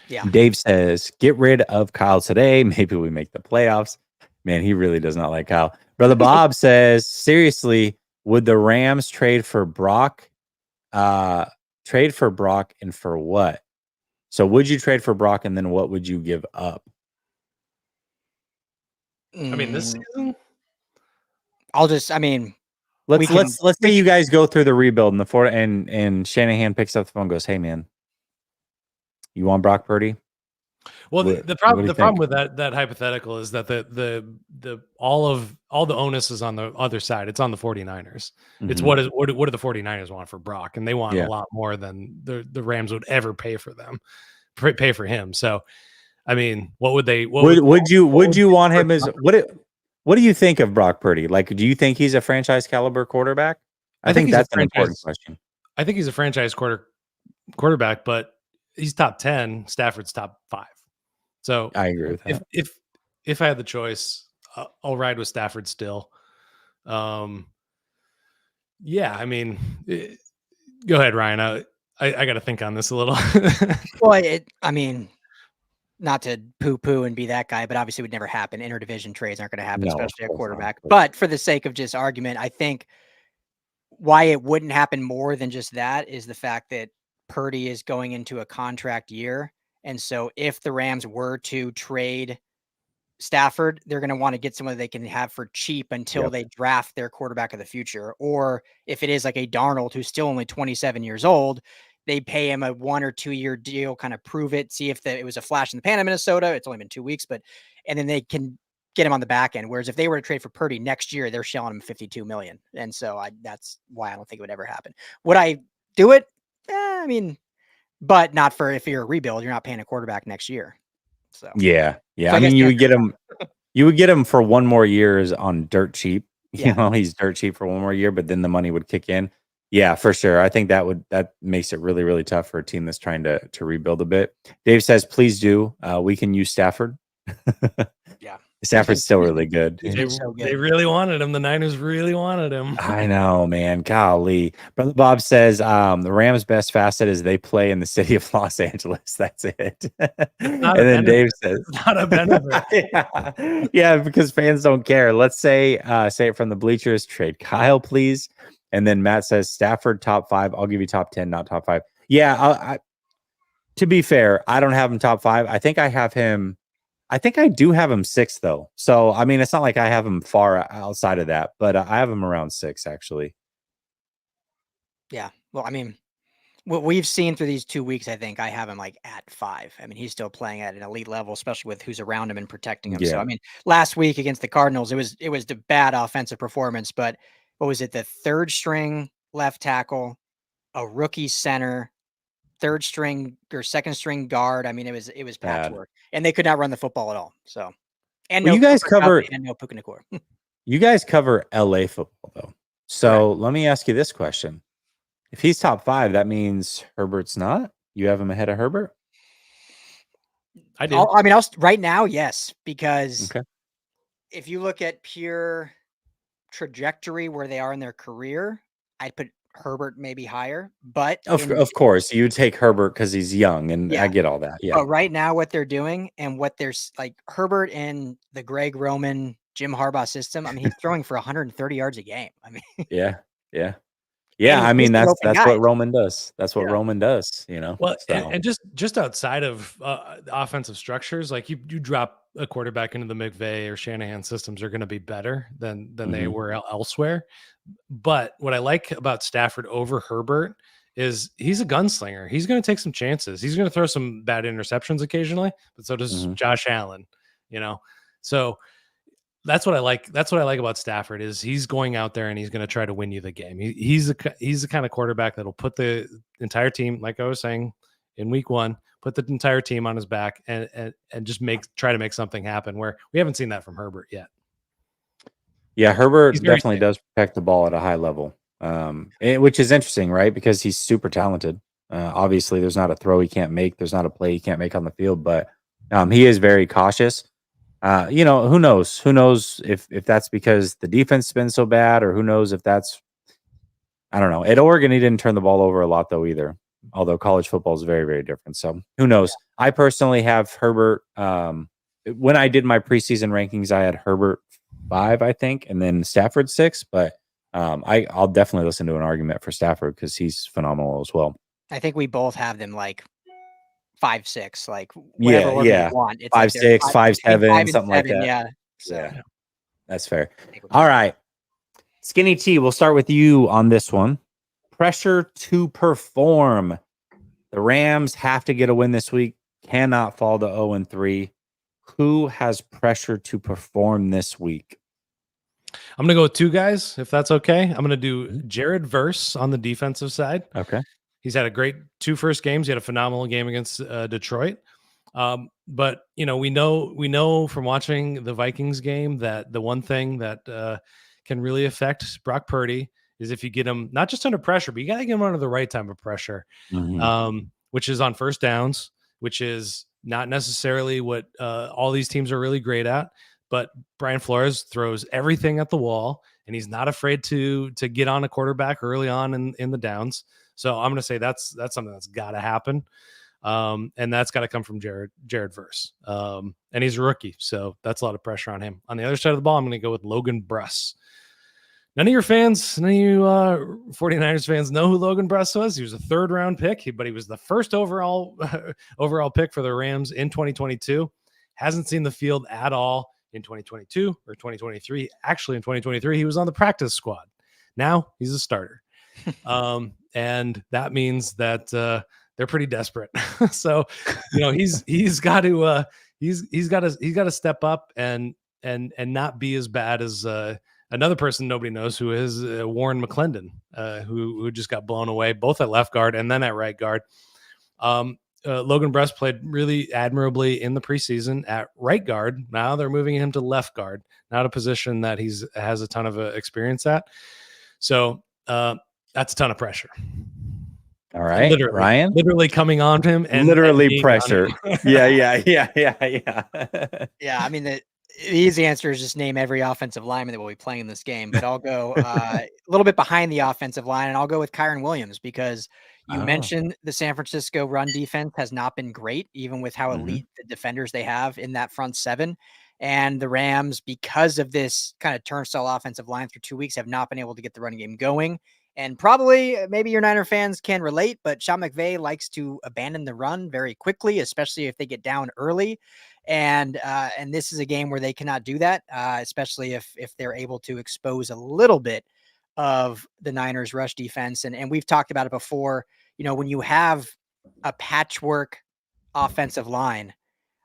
Yeah. Dave says, get rid of Kyle today. Maybe we make the playoffs. Man, he really does not like Kyle. Brother Bob says, seriously, would the Rams trade for Brock? Trade for Brock and for what? So would you trade for Brock, and then what would you give up? I mean, this season? Let's say you guys go through the rebuild and Shanahan picks up the phone and goes, hey man, you want Brock Purdy? Well, the problem with that hypothetical is that the all the onus is on the other side. It's on the 49ers. It's what do the 49ers want for Brock? And they want a lot more than the Rams would ever pay for him. So, I mean, what would they? Would you want him as what do you think of Brock Purdy? Like, do you think he's a franchise caliber quarterback? I think that's an important question. I think he's a franchise quarterback, but he's top 10. Stafford's top 5. So I agree with that. If I had the choice, I'll ride with Stafford still. I mean, go ahead, Ryan. I got to think on this a little. Well, I mean, not to poo-poo and be that guy, but obviously it would never happen. Interdivision trades aren't going to happen, especially at quarterback. But for the sake of just argument, I think why it wouldn't happen more than just that is the fact that Purdy is going into a contract year. And so if the Rams were to trade Stafford, they're going to want to get someone they can have for cheap until they draft their quarterback of the future. Or if it is like a Darnold, who's still only 27 years old, they pay him a 1 or 2 year deal, kind of prove it, see if it was a flash in the pan in Minnesota. It's only been 2 weeks, and then they can get him on the back end. Whereas if they were to trade for Purdy next year, they're shelling him $52 million. And so that's why I don't think it would ever happen. Would I do it? I mean, but not for if you're a rebuild, you're not paying a quarterback next year. So Yeah. So I guess mean, the you would answer get is him. You would get him for 1 more year on dirt cheap. Yeah. He's dirt cheap for 1 more year, but then the money would kick in. Yeah, for sure. I think that makes it really, really tough for a team that's trying to rebuild a bit. Dave says, please do. We can use Stafford. Yeah. Stafford's still really good. He's been so They good. really wanted him. The Niners really wanted him. I know, man. Golly. Brother Bob says the Rams' best facet is they play in the city of Los Angeles. That's it. And Not a then Dave benefit. says, It's not a benefit. yeah, because fans don't care. Let's say it from the bleachers, trade Kyle, please. And then Matt says Stafford top 5. I'll give you top 10, not top 5. Yeah, to be fair, I don't have him top 5. I think I do have him 6 though. So I mean, it's not like I have him far outside of that, but I have him around 6 actually. Yeah. Well, I mean, what we've seen through these 2 weeks, I think I have him like at 5. I mean, he's still playing at an elite level, especially with who's around him and protecting him. So, Yeah. I mean, last week against the Cardinals, it was the bad offensive performance, but what was it? The 3rd string left tackle, a rookie center, 3rd string or 2nd string guard. I mean, it was Bad. patchwork, and they could not run the football at all. So, and Well, no you guys Cooper Kupp cover and no Puka Nacua. you guys cover LA football though. So let me ask you this question. If he's top 5, that means Herbert's not? You have him ahead of Herbert? I do. I mean, right now, yes, because Okay. if you look at pure trajectory where they are in their career, I'd put Herbert maybe higher, but Of course, you take Herbert because he's young, and I get all that. Yeah. But right now, what they're doing and what there's like Herbert in the Greg Roman, Jim Harbaugh system. I mean, he's throwing for 130 yards a game. I mean, Yeah. and I he's mean, facing that's open what guys. Roman does. That's what Yeah. Roman does. Well, So. and just outside of offensive structures, like you drop a quarterback into the McVay or Shanahan systems are going to be better than they were elsewhere. But what I like about Stafford over Herbert is he's a gunslinger. He's going to take some chances. He's going to throw some bad interceptions occasionally, but so does Josh Allen. So that's what I like. That's what I like about Stafford is he's going out there and he's going to try to win you the game. He's the kind of quarterback that'll put the entire team, like I was saying in week 1, put the entire team on his back and just try to make something happen, where we haven't seen that from Herbert yet. Yeah, Herbert definitely safe. does protect the ball at a high level, which is interesting, right? Because he's super talented. Obviously, there's not a throw he can't make. There's not a play he can't make on the field, but he is very cautious. Who knows? Who knows if that's because the defense has been so bad, or who knows if that's, I don't know. At Oregon, he didn't turn the ball over a lot though either. Although college football is very, very different. So who knows? Yeah. I personally have Herbert. When I did my preseason rankings, I had Herbert 5, I think, and then Stafford 6. But I'll definitely listen to an argument for Stafford because he's phenomenal as well. I think we both have them like 5, 6, like whatever order you want. It's 5, like 6, 5, 7, something like that. Yeah. So yeah, that's fair. All right. Skinny T, we'll start with you on this one. Pressure to perform. The Rams have to get a win this week. Cannot fall to 0-3. Who has pressure to perform this week? I'm going to go with 2 guys, if that's okay. I'm going to do Jared Verse on the defensive side. Okay. He's had a great 2 first games. He had a phenomenal game against Detroit. But we know from watching the Vikings game that the one thing that can really affect Brock Purdy is if you get him not just under pressure, but you got to get him under the right type of pressure, which is on first downs, which is not necessarily what all these teams are really great at. But Brian Flores throws everything at the wall, and he's not afraid to get on a quarterback early on in the downs. So I'm going to say that's something that's got to happen. And that's got to come from Jared Verse. And he's a rookie, so that's a lot of pressure on him. On the other side of the ball, I'm going to go with Logan Bruss. None of you 49ers fans know who Logan Bruss was. He was a 3rd round pick, but he was the first overall pick for the Rams in 2022. Hasn't seen the field at all in 2022 or 2023. Actually, in 2023, he was on the practice squad. Now he's a starter. And that means that they're pretty desperate. So, he's got to step up and not be as bad as another person nobody knows, who is Warren McClendon, who just got blown away both at left guard and then at right guard. Logan Bruss played really admirably in the preseason at right guard. Now they're moving him to left guard, not a position that has a ton of experience at. So that's a ton of pressure. All right, Ryan. Literally coming on him and literally pressure. Yeah. Yeah, I mean, the easy answer is just name every offensive lineman that will be playing in this game. But I'll go a little bit behind the offensive line, and I'll go with Kyren Williams because you mentioned the San Francisco run defense has not been great, even with how elite the defenders they have in that front seven. And the Rams, because of this kind of turnstile offensive line through 2 weeks, have not been able to get the running game going. And probably maybe your Niner fans can relate, but Sean McVay likes to abandon the run very quickly, especially if they get down early. And this is a game where they cannot do that, especially if they're able to expose a little bit of the Niners rush defense. And we've talked about it before, when you have a patchwork offensive line,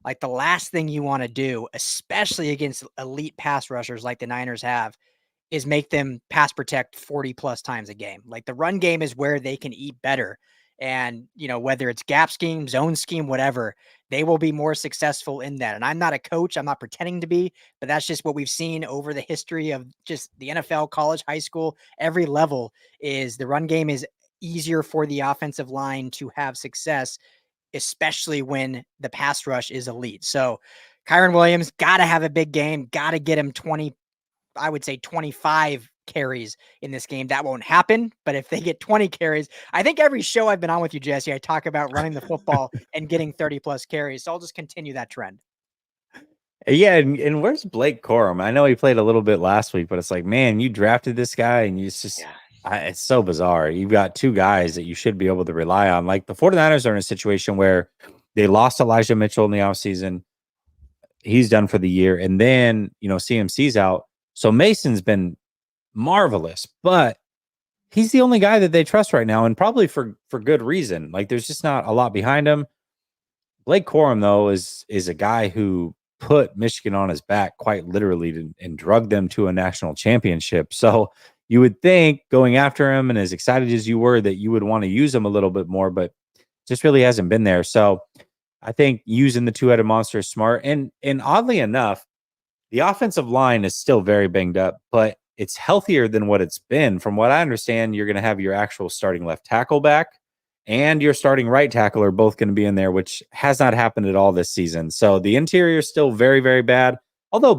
like the last thing you want to do, especially against elite pass rushers like the Niners have, is make them pass protect 40 plus times a game. Like the run game is where they can eat better. And, whether it's gap scheme, zone scheme, whatever, they will be more successful in that. And I'm not a coach. I'm not pretending to be, but that's just what we've seen over the history of just the NFL, college, high school, every level is the run game is easier for the offensive line to have success, especially when the pass rush is elite. So Kyren Williams got to have a big game, got to get him 25 carries in this game. That won't happen, but if they get 20 carries, I think every show I've been on with you, Jesse, I talk about running the football and getting 30 plus carries. So I'll just continue that trend. Yeah. And where's Blake Corum? I know he played a little bit last week, but it's like, man, you drafted this guy and it's so bizarre. You've got two guys that you should be able to rely on. Like the 49ers are in a situation where they lost Elijah Mitchell in the offseason. He's done for the year. And then, CMC's out. So Mason's been marvelous, but he's the only guy that they trust right now, and probably for good reason. Like there's just not a lot behind him. Blake Corum, though, is a guy who put Michigan on his back quite literally and drugged them to a national championship. So you would think going after him, and as excited as you were, that you would want to use him a little bit more, but just really hasn't been there. So I think using the two-headed monster is smart. And oddly enough, the offensive line is still very banged up, but it's healthier than what it's been. From what I understand, you're going to have your actual starting left tackle back and your starting right tackle are both going to be in there, which has not happened at all this season. So the interior is still very, very bad. Although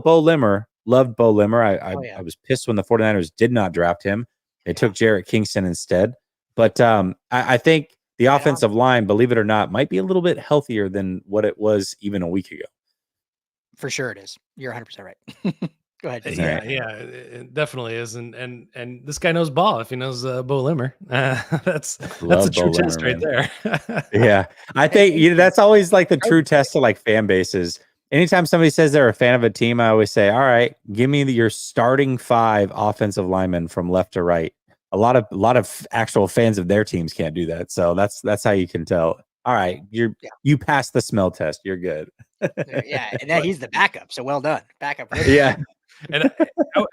loved Bo Limmer. I was pissed when the 49ers did not draft him. They took Jarrett Kingston instead. But I think the offensive line, believe it or not, might be a little bit healthier than what it was even a week ago. For sure it is. You're 100% right. Go ahead. Yeah, it definitely is. And this guy knows ball if he knows Bo Limmer. That's a true test right there. Yeah. I think that's always like the true test of like fan bases. Anytime somebody says they're a fan of a team, I always say, all right, give me your starting 5 offensive linemen from left to right. A lot of actual fans of their teams can't do that. So that's how you can tell. All right, you passed the smell test. You're good. Yeah, and then he's the backup. So well done, backup. Yeah, and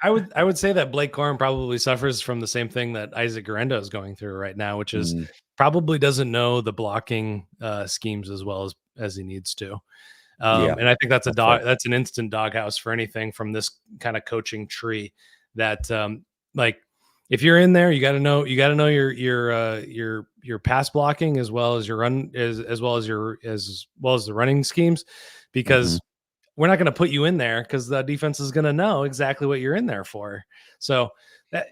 I would say that Blake Corum probably suffers from the same thing that Isaac Guerrero is going through right now, which is probably doesn't know the blocking schemes as well as he needs to. And I think that's that's an instant doghouse for anything from this kind of coaching tree. That if you're in there, you got to know your pass blocking as well as your run as well as the running schemes, because we're not going to put you in there because the defense is going to know exactly what you're in there for. So that,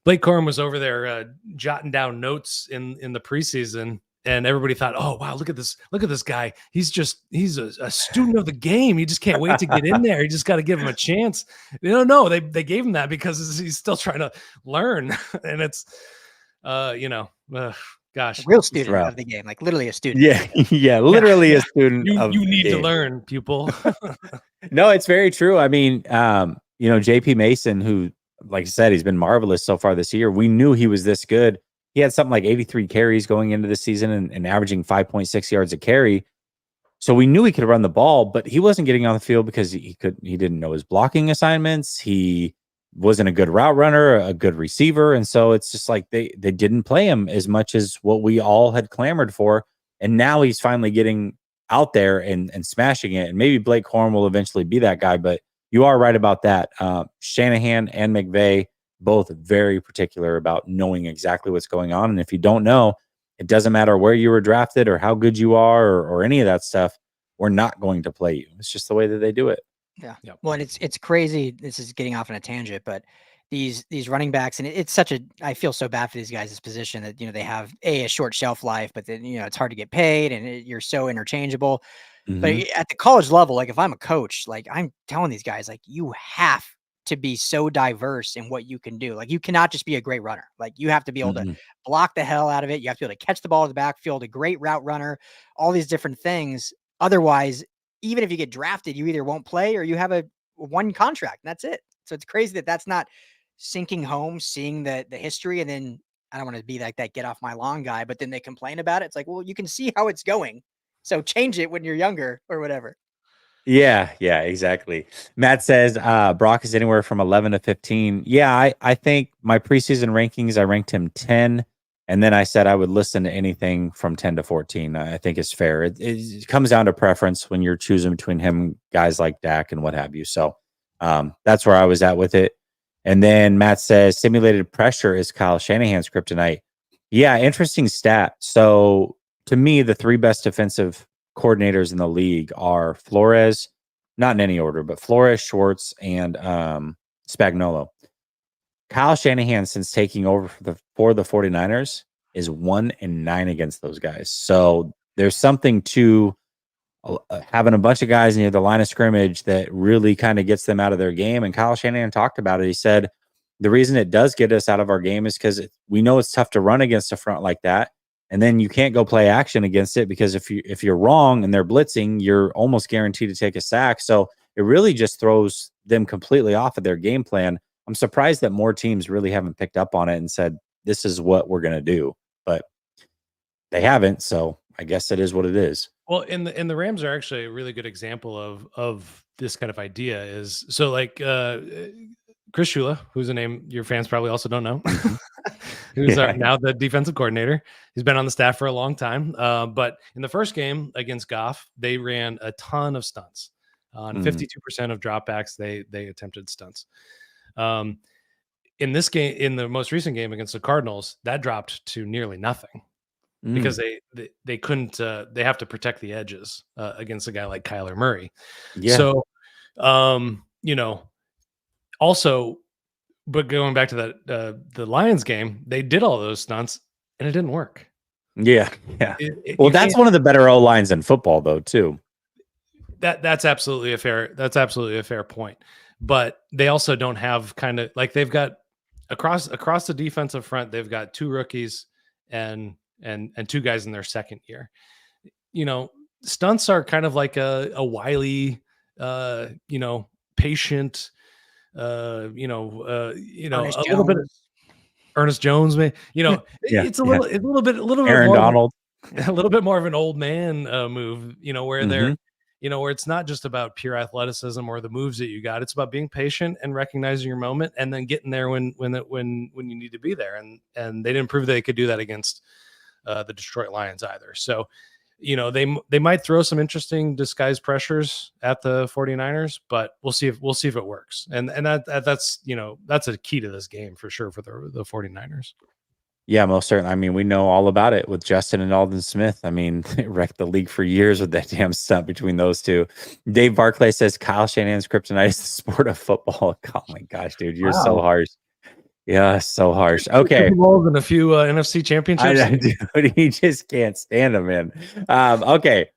Blake Corum was over there jotting down notes in the preseason, and everybody thought, oh wow, look at this guy. He's a student of the game. He just can't wait to get in there. You just got to give him a chance. No, they gave him that because he's still trying to learn. And it's, gosh, a real student of the game, like literally a student. Yeah, literally a student. You need to learn, pupil. No, it's very true. I mean, JP Mason, who, like I said, he's been marvelous so far this year. We knew he was this good. He had something like 83 carries going into the season and averaging 5.6 yards a carry. So we knew he could run the ball, but he wasn't getting on the field because he didn't know his blocking assignments. He wasn't a good route runner, a good receiver. And so it's just like they didn't play him as much as what we all had clamored for. And now he's finally getting out there and smashing it. And maybe Blake Corum will eventually be that guy, but you are right about that. Shanahan and McVay, both very particular about knowing exactly what's going on. And if you don't know, it doesn't matter where you were drafted or how good you are or any of that stuff. We're not going to play you. It's just the way that they do it. Yeah. Yep. Well, and it's crazy. This is getting off on a tangent, but these running backs, and it's such a, I feel so bad for these guys' position that, they have a short shelf life, but then, it's hard to get paid and you're so interchangeable. But at the college level, like if I'm a coach, like I'm telling these guys, like you have to be so diverse in what you can do. Like you cannot just be a great runner. Like you have to be able to block the hell out of it. You have to be able to catch the ball in the backfield, a great route runner, all these different things. Otherwise, even if you get drafted, you either won't play or you have a one contract and that's it. So it's crazy that that's not sinking home, seeing the history. And then I don't want to be like that get off my lawn guy, but then they complain about it. It's like, well, you can see how it's going. So change it when you're younger or whatever. Yeah, exactly. Matt says Brock is anywhere from 11 to 15. Yeah, I think my preseason rankings, I ranked him 10. And then I said I would listen to anything from 10 to 14. I think it's fair. It comes down to preference when you're choosing between him, guys like Dak and what have you. So that's where I was at with it. And then Matt says simulated pressure is Kyle Shanahan's kryptonite. Yeah, interesting stat. So to me, the three best defensive coordinators in the league are Flores, not in any order, but Flores, Schwartz, and Spagnuolo. Kyle Shanahan, since taking over for the 49ers, is 1-9 against those guys. So there's something to having a bunch of guys near the line of scrimmage that really kind of gets them out of their game. And Kyle Shanahan talked about it. He said, the reason it does get us out of our game is because we know it's tough to run against a front like that. And then you can't go play action against it because if you're wrong and they're blitzing, you're almost guaranteed to take a sack. So it really just throws them completely off of their game plan. I'm surprised that more teams really haven't picked up on it and said, this is what we're going to do. But they haven't. So I guess it is what it is. Well, and the Rams are actually a really good example of this kind of idea is so like Chris Shula, who's a name your fans probably also don't know, who's now the defensive coordinator. He's been on the staff for a long time. But in the first game against Goff, they ran a ton of stunts. On 52% of dropbacks, they attempted stunts. In this game, in the most recent game against the Cardinals, that dropped to nearly nothing because they couldn't. They have to protect the edges against a guy like Kyler Murray. Yeah. So, also, but going back to that the Lions game, they did all those stunts and it didn't work. Yeah. Well, that's one of the better O lines in football, though, too. That's absolutely a fair point. But they also don't have kind of like they've got across the defensive front, they've got two rookies and two guys in their second year. Stunts are kind of like a wily, patient, a little bit of Ernest Jones, it's a little bit Aaron more Donald, a little bit more of an old man move, where they're, where it's not just about pure athleticism or the moves that you got. It's about being patient and recognizing your moment and then getting there when you need to be there. And they didn't prove they could do that against the Detroit Lions either. So, they might throw some interesting disguised pressures at the 49ers, but we'll see if it works. And that's a key to this game for sure for the 49ers. Yeah, most certainly. I mean, we know all about it with Justin and Alden Smith. I mean, they wrecked the league for years with that damn stunt between those two. Dave Barclay says Kyle Shanahan's kryptonite is the sport of football. Oh my gosh, dude, you're so harsh. Yeah, so harsh. Okay. And a few NFC championships. Dude, he just can't stand him, man. Okay.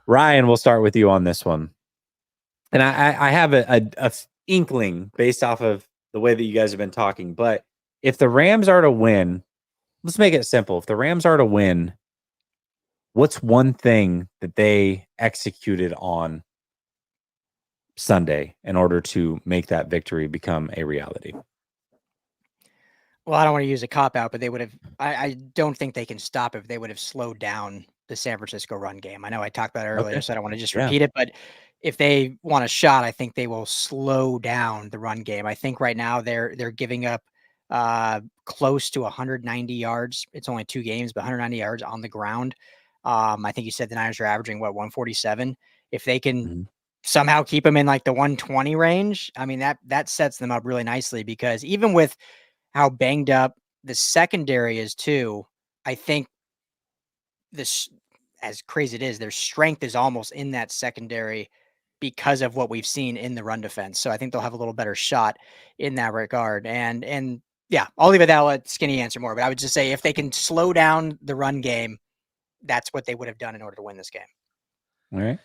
Ryan, we'll start with you on this one. And I have a inkling based off of the way that you guys have been talking. But if the Rams are to win, let's make it simple. If the Rams are to win, what's one thing that they executed on Sunday in order to make that victory become a reality? Well, I don't want to use a cop-out, but they would have – I don't think they can stop it if they would have slowed down the San Francisco run game. I know I talked about it earlier, so I don't want to just repeat it, but if they want a shot, I think they will slow down the run game. I think right now they're giving up close to 190 yards. It's only 2 games, but 190 yards on the ground. I think you said the Niners are averaging 147. If they can Mhm. somehow keep them in like the 120 range, I mean, that sets them up really nicely, because even with how banged up the secondary is too, I think this, as crazy it is, their strength is almost in that secondary because of what we've seen in the run defense. So I think they'll have a little better shot in that regard. And yeah, I'll leave it that. I'll let Skinny answer more, but I would just say if they can slow down the run game, that's what they would have done in order to win this game. All right.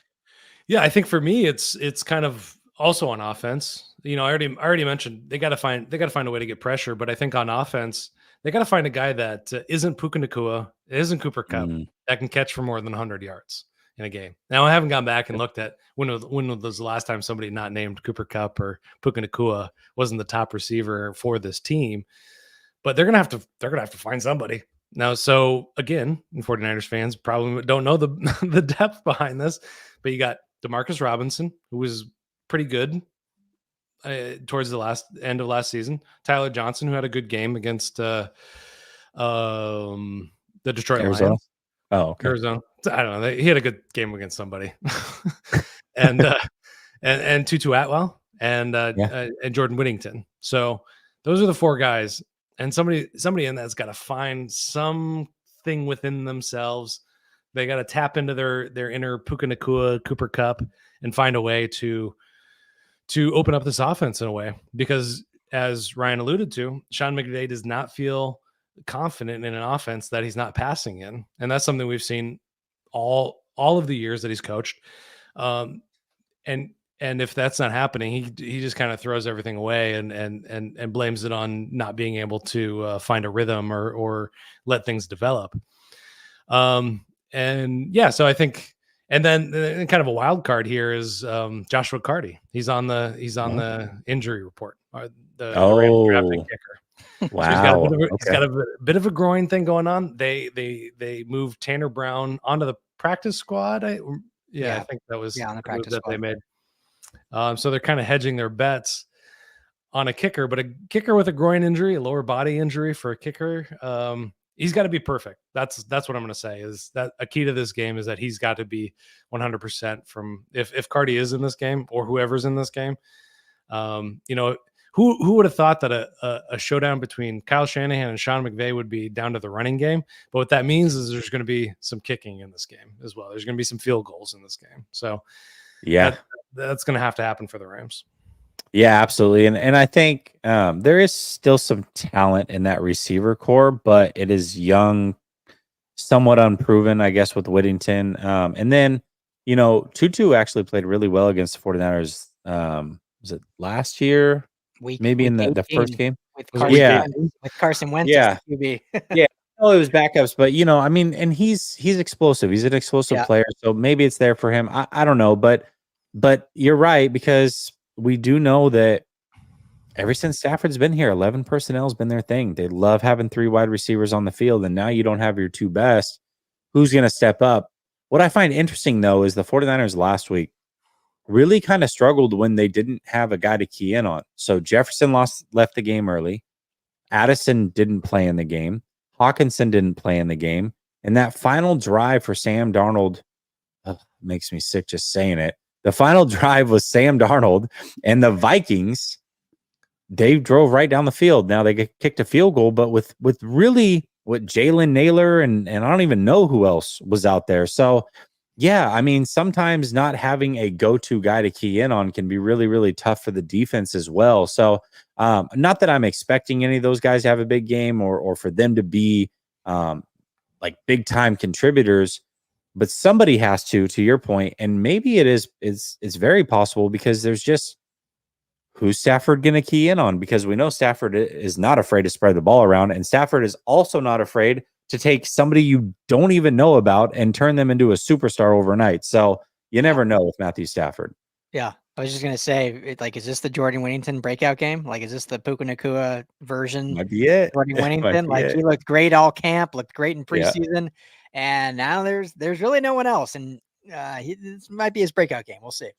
Yeah, I think for me, it's kind of also on offense. You know, I already mentioned they got to find a way to get pressure, but I think on offense they got to find a guy that isn't Puka Nacua, isn't Cooper Kupp, Mm. that can catch for more than 100 yards in a game. Now I haven't gone back and looked at when was the last time somebody not named Cooper Kupp or Puka Nacua wasn't the top receiver for this team, but they're gonna have to find somebody. Now, so again, 49ers fans probably don't know the the depth behind this, but you got Demarcus Robinson, who was pretty good towards the end of last season. Tyler Johnson, who had a good game against the Detroit Arizona. Lions. Oh, okay. Arizona. I don't know. He had a good game against somebody. and Tutu Atwell and Jordan Whittington. So those are the four guys. And somebody in that's got to find something within themselves. They got to tap into their inner Puka Nacua, Cooper Kupp, and find a way to open up this offense in a way. Because as Ryan alluded to, Sean McVay does not feel confident in an offense that he's not passing in, and that's something we've seen all of the years that he's coached. And if that's not happening, he just kind of throws everything away and blames it on not being able to find a rhythm or let things develop. And yeah, so I think, and then kind of a wild card here is Joshua Carty. He's on the injury report. The Rams drafted kicker. Wow. So he's got a bit of a groin thing going on. They moved Tanner Brown onto the practice squad. I think that was on the practice that squad they made. So they're kind of hedging their bets on a kicker, but a kicker with a groin injury, a lower body injury for a kicker, he's got to be perfect. That's what I'm going to say, is that a key to this game is that he's got to be 100% from if Carty is in this game or whoever's in this game. Who would have thought that a showdown between Kyle Shanahan and Sean McVay would be down to the running game? But what that means is there's going to be some kicking in this game as well. There's going to be some field goals in this game. So yeah, that's going to have to happen for the Rams. Yeah, absolutely. And I think there is still some talent in that receiver core, but it is young, somewhat unproven, I guess, with Whittington. And then, Tutu actually played really well against the 49ers. Was it last year? Maybe in the first game? With Carson Wentz as the QB. Yeah. Oh, it was backups, but and he's explosive. He's an explosive player, so maybe it's there for him. I don't know, but you're right, because we do know that ever since Stafford's been here, 11 personnel has been their thing. They love having 3 wide receivers on the field, and now you don't have your 2 best. Who's going to step up? What I find interesting, though, is the 49ers last week really kind of struggled when they didn't have a guy to key in on. So Jefferson left the game early. Addison didn't play in the game. Hawkinson didn't play in the game. And that final drive for Sam Darnold makes me sick just saying it. The final drive was Sam Darnold, and the Vikings, they drove right down the field. Now they kicked a field goal, but with really what Jalen Naylor and I don't even know who else was out there. So yeah, sometimes not having a go-to guy to key in on can be really, really tough for the defense as well. So not that I'm expecting any of those guys to have a big game or for them to be like big time contributors, but somebody has to your point. And maybe it's very possible, because there's just, who's Stafford going to key in on? Because we know Stafford is not afraid to spread the ball around, and Stafford is also not afraid to take somebody you don't even know about and turn them into a superstar overnight. So you never know with Matthew Stafford. Yeah. I was just going to say, is this the Jordan Whittington breakout game? Like, is this the Puka Nacua version? Might be it. Jordan Whittington, he looked great all camp, looked great in preseason. And now there's really no one else. And this might be his breakout game. We'll see.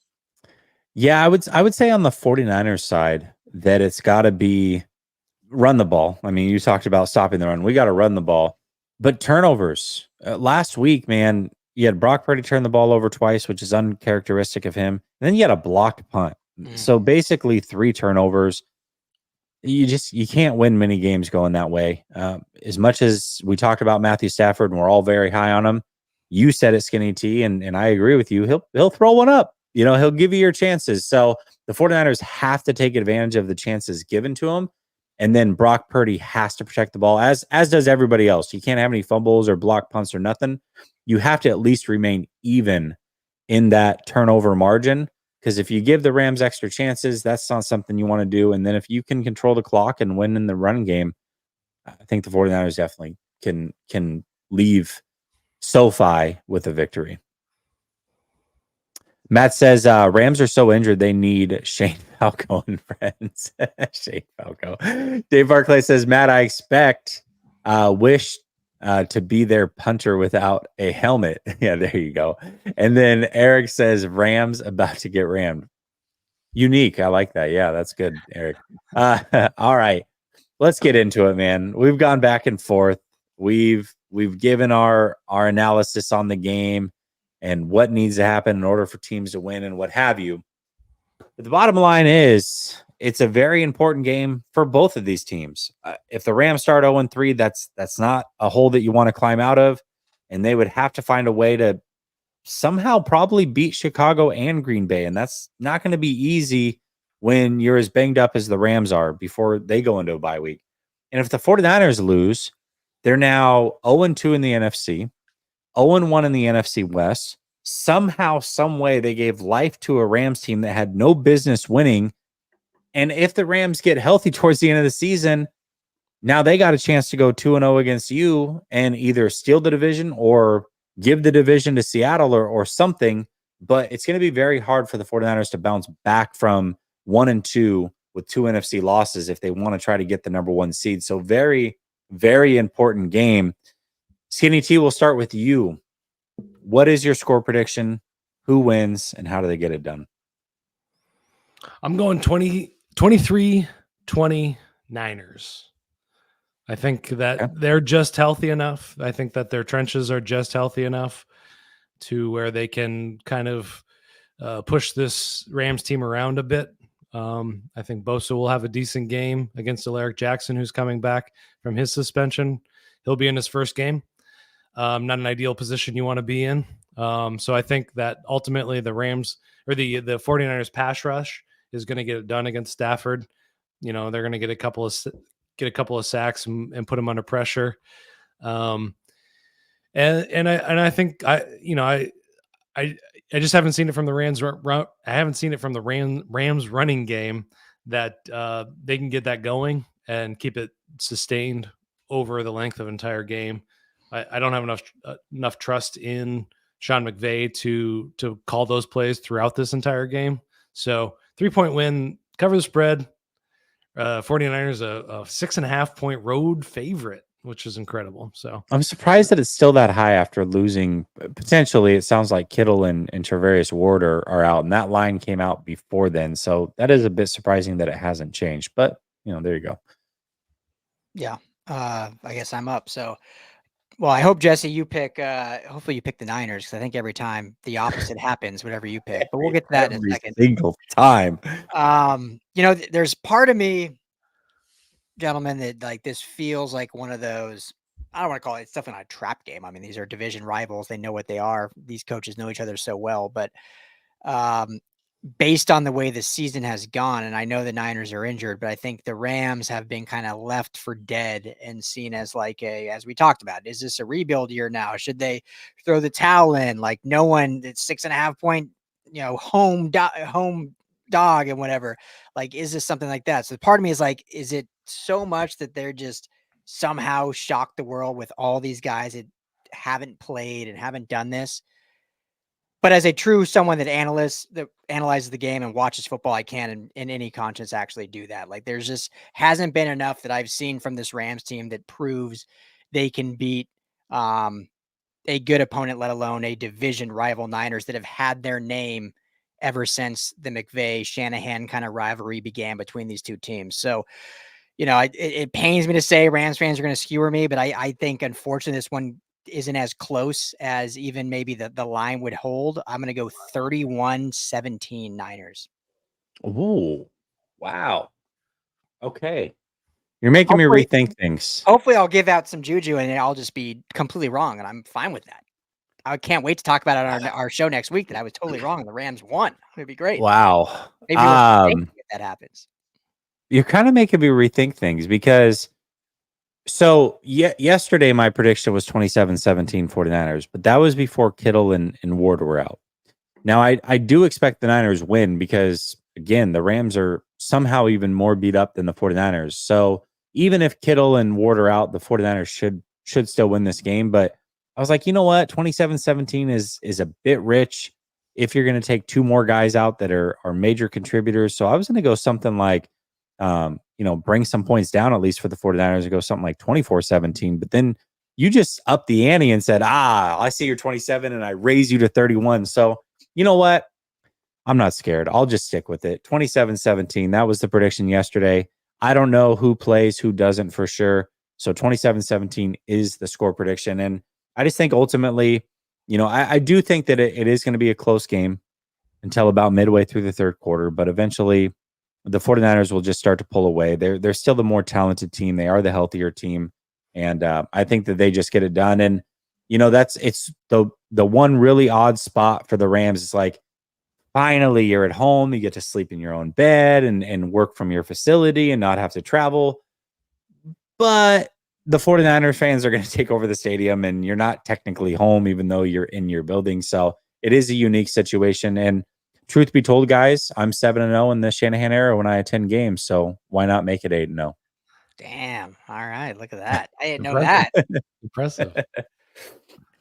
Yeah, I would say on the 49ers side that it's got to be run the ball. You talked about stopping the run. We got to run the ball. But turnovers last week, man, you had Brock Purdy turn the ball over twice, which is uncharacteristic of him. And then you had a blocked punt. So basically 3 turnovers. You can't win many games going that way. As much as we talked about Matthew Stafford and we're all very high on him, you said it, Skinny T, and I agree with you. He'll throw one up. He'll give you your chances. So the 49ers have to take advantage of the chances given to them. And then Brock Purdy has to protect the ball, as does everybody else. You can't have any fumbles or block punts or nothing. You have to at least remain even in that turnover margin. Because if you give the Rams extra chances, that's not something you want to do. And then if you can control the clock and win in the run game, I think the 49ers definitely can leave SoFi with a victory. Matt says Rams are so injured they need Shane Falco and friends. Shane Falco. Dave Barclay says, Matt, I wish to be their punter without a helmet. Yeah, there you go. And then Eric says Rams about to get rammed. Unique. I like that. Yeah, that's good, Eric. All right. Let's get into it, man. We've gone back and forth. We've given our analysis on the game and what needs to happen in order for teams to win and what have you. But the bottom line is it's a very important game for both of these teams. If the Rams start 0-3, that's not a hole that you want to climb out of, and they would have to find a way to somehow probably beat Chicago and Green Bay, and that's not going to be easy when you're as banged up as the Rams are before they go into a bye week. And if the 49ers lose, they're now 0-2 in the NFC, 0-1 in the NFC West. Somehow, some way, they gave life to a Rams team that had no business winning. And if the Rams get healthy towards the end of the season, now they got a chance to go 2-0 against you and either steal the division or give the division to Seattle or something. But it's going to be very hard for the 49ers to bounce back from 1-2 with 2 NFC losses if they want to try to get the number 1 seed. So very, very important game. Skinny T, we'll start with you. What is your score prediction? Who wins and how do they get it done? I'm going 23-20 Niners. I think that they're just healthy enough. I think that their trenches are just healthy enough to where they can kind of push this Rams team around a bit. I think Bosa will have a decent game against Alaric Jackson, who's coming back from his suspension. He'll be in his first game. Not an ideal position you want to be in. So I think that ultimately the Rams or the 49ers pass rush is going to get it done against Stafford. They're going to get a couple of sacks and put them under pressure. And I think I just haven't seen it from the Rams. I haven't seen it from the Rams running game that they can get that going and keep it sustained over the length of an entire game. I don't have enough trust in Sean McVay to call those plays throughout this entire game. So 3-point win, cover the spread. 49ers a 6.5 point road favorite, which is incredible. So I'm surprised that it's still that high after losing. Potentially, it sounds like Kittle and Travarius Ward are out, and that line came out before then. So that is a bit surprising that it hasn't changed. But there you go. Yeah, I guess I'm up. So, well, I hope Jesse, you pick. Hopefully, you pick the Niners because I think every time the opposite happens, whatever you pick. But we'll get to that in a second. Single time. There's part of me, gentlemen, that like this feels like one of those. I don't want to call it. It's definitely not a trap game. I mean, these are division rivals. They know what they are. These coaches know each other so well. But based on the way the season has gone, and I know the Niners are injured, but I think the Rams have been kind of left for dead and seen as like as we talked about, is this a rebuild year now? Should they throw the towel in? Like no one, it's 6.5 point, home dog and whatever. Like, is this something like that? So part of me is like, is it so much that they're just somehow shocked the world with all these guys that haven't played and haven't done this? But as a true someone that analyzes the game and watches football, I can in any conscience actually do that. Like there's just hasn't been enough that I've seen from this Rams team that proves they can beat a good opponent, let alone a division rival Niners that have had their name ever since the McVay-Shanahan kind of rivalry began between these two teams. So, it pains me to say Rams fans are going to skewer me, but I think unfortunately this one isn't as close as even maybe the line would hold. I'm going to go 31-17 Niners. Ooh, wow. Okay. You're making me Hopefully, rethink things. hopefully I'll give out some juju and I'll just be completely wrong, and I'm fine with that. I can't wait to talk about it on our show next week that I was totally wrong and the Rams won. It'd be great. Wow. Maybe we'll if that happens. You're kind of making me rethink things because yesterday my prediction was 27-17 49ers, but that was before Kittle and Ward were out. Now I do expect the Niners win because again, the Rams are somehow even more beat up than the 49ers. So even if Kittle and Ward are out, the 49ers should still win this game. But I was like, you know what? 27-17 is a bit rich if you're going to take two more guys out that are major contributors. So I was going to go something like, bring some points down at least for the 49ers and go something like 24-17. But then you just upped the ante and said, I see you're 27 and I raise you to 31. So you know what? I'm not scared. I'll just stick with it. 27-17. That was the prediction yesterday. I don't know who plays, who doesn't for sure. So 27-17 is the score prediction. And I just think ultimately, I do think that it is going to be a close game until about midway through the third quarter. But eventually the 49ers will just start to pull away. They're still the more talented team. They are the healthier team. And I think that they just get it done. And, it's the one really odd spot for the Rams. It's like, finally, you're at home. You get to sleep in your own bed and work from your facility and not have to travel. But the 49ers fans are going to take over the stadium and you're not technically home, even though you're in your building. So it is a unique situation. And truth be told, guys, I'm 7-0 in the Shanahan era when I attend games. So why not make it 8-0? Damn. All right. Look at that. I didn't know that. Impressive.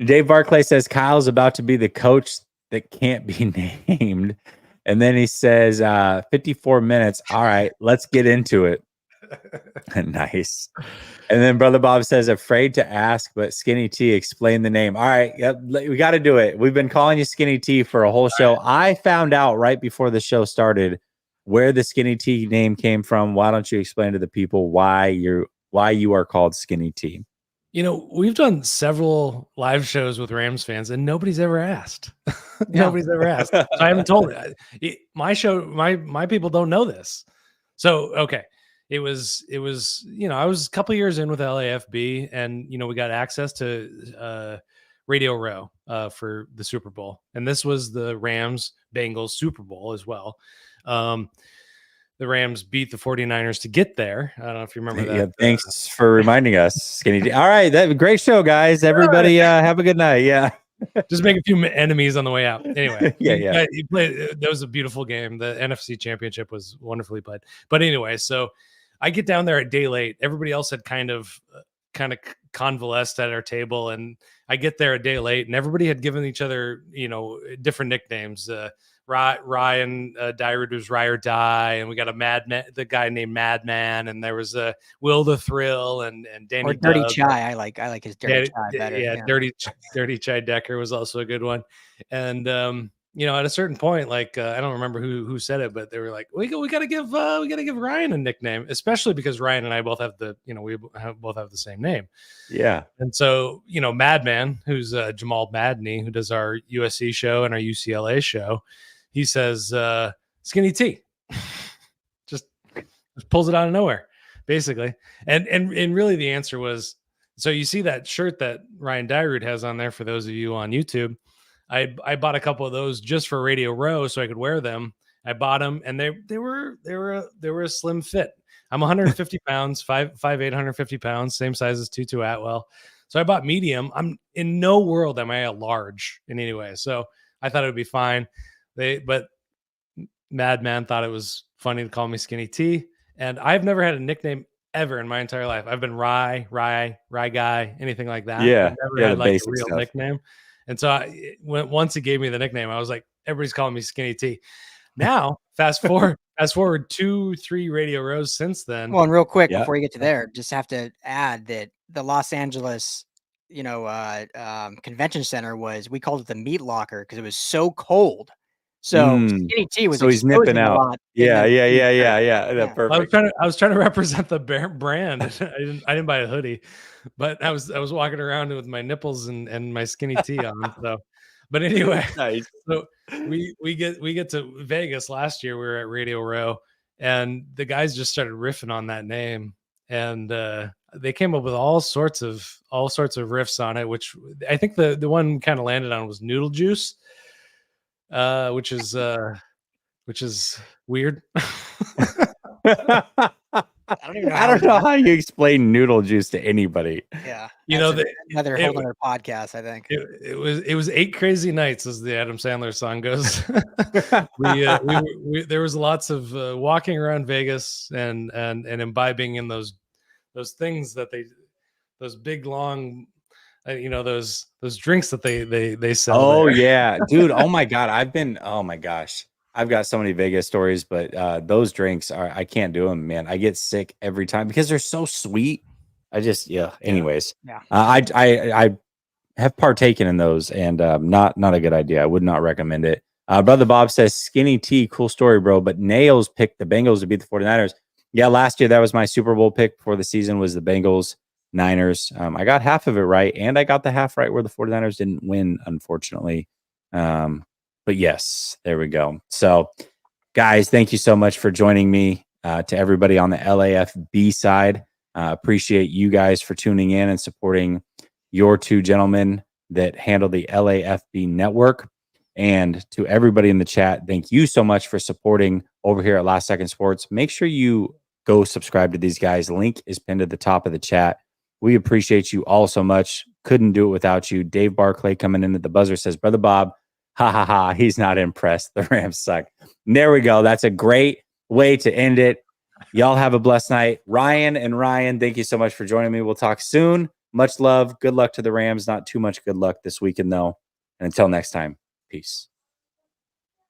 Dave Barclay says Kyle's about to be the coach that can't be named. And then he says, 54 minutes. All right, let's get into it. Nice. And then Brother Bob says, afraid to ask, but Skinny T, explain the name. All right, yep, we got to do it. We've been calling you Skinny T for a whole show. I found out right before the show started where the Skinny T name came from. Why don't you explain to the people why you are called Skinny T? We've done several live shows with Rams fans and nobody's ever asked. Nobody's ever asked. So I haven't told it. My show, my people don't know this. So, okay. It was, I was a couple years in with LAFB and, we got access to Radio Row for the Super Bowl. And this was the Rams Bengals Super Bowl as well. The Rams beat the 49ers to get there. I don't know if you remember that. Yeah, thanks for reminding us, Skinny T. All right, great show, guys. Everybody have a good night. Yeah. Just make a few enemies on the way out. Anyway, yeah. You played. That was a beautiful game. The NFC Championship was wonderfully played. But anyway, so I get down there a day late. Everybody else had kind of convalesced at our table, and I get there a day late, and everybody had given each other, different nicknames. Ryan Dyrud was Rye or Die, and we got the guy named Madman, and there was Will the Thrill and Danny or Dirty Dub. Chai. I like his Dirty Chai better. Yeah, Dirty Chai Decker was also a good one. And at a certain point, like I don't remember who said it, but they were like, we got to give Ryan a nickname, especially because Ryan and I both have both have the same name. Yeah. And so Madman, who's Jamal Madney, who does our USC show and our UCLA show. He says, Skinny T, just pulls it out of nowhere, basically. And really the answer was, so you see that shirt that Ryan Dyrud has on there for those of you on YouTube. I bought a couple of those just for Radio Row so I could wear them. I bought them and they were a slim fit. I'm 150 pounds, 5'8", 150 pounds, same size as Tutu Atwell. So I bought medium. I'm in no world am I a large in any way. So I thought it would be fine. But Madman thought it was funny to call me Skinny T. And I've never had a nickname ever in my entire life. I've been Rye Guy, anything like that. Yeah. I've never had like a real stuff. nickname. And so once he gave me the nickname, I was like, everybody's calling me Skinny T. Now, fast forward 2-3 Radio Rows since then. Well, and real quick before you get to there, just have to add that the Los Angeles, convention center we called it the meat locker because it was so cold So Skinny T was so he's nipping exposing a out. lot. Yeah. Yeah. Perfect. I was trying to represent the brand. I didn't buy a hoodie, but I was walking around with my nipples and my skinny tee on. So, but anyway, Nice. so we get to Vegas last year. We were at Radio Row, and the guys just started riffing on that name, and they came up with all sorts of riffs on it. Which I think the one kind of landed on was Noodle Juice, which is weird. I don't know how you explain noodle juice to anybody. Yeah, another whole other podcast. I think it was 8 crazy nights, as the Adam Sandler song goes. There was lots of walking around Vegas and imbibing in those things that those big long, those drinks that they sell. Oh there. yeah, dude. Oh my god, oh my gosh. I've got so many Vegas stories, but those drinks I can't do them, man. I get sick every time because they're so sweet. Anyways. Yeah. I have partaken in those, and not a good idea. I would not recommend it. Brother Bob says Skinny T, cool story, bro. But Nails picked the Bengals to beat the 49ers. Yeah, last year that was my Super Bowl pick before the season was the Bengals Niners. I got half of it right, and I got the half right where the 49ers didn't win, unfortunately. But yes, there we go. So, guys, thank you so much for joining me. To everybody on the LAFB side, appreciate you guys for tuning in and supporting your two gentlemen that handle the LAFB network. And to everybody in the chat, thank you so much for supporting over here at Last Second Sports. Make sure you go subscribe to these guys. Link is pinned at the top of the chat. We appreciate you all so much. Couldn't do it without you. Dave Barclay coming in at the buzzer says, Brother Bob, ha ha ha, he's not impressed. The Rams suck. And there we go. That's a great way to end it. Y'all have a blessed night. Ryan, thank you so much for joining me. We'll talk soon. Much love. Good luck to the Rams. Not too much good luck this weekend, though. And until next time, peace.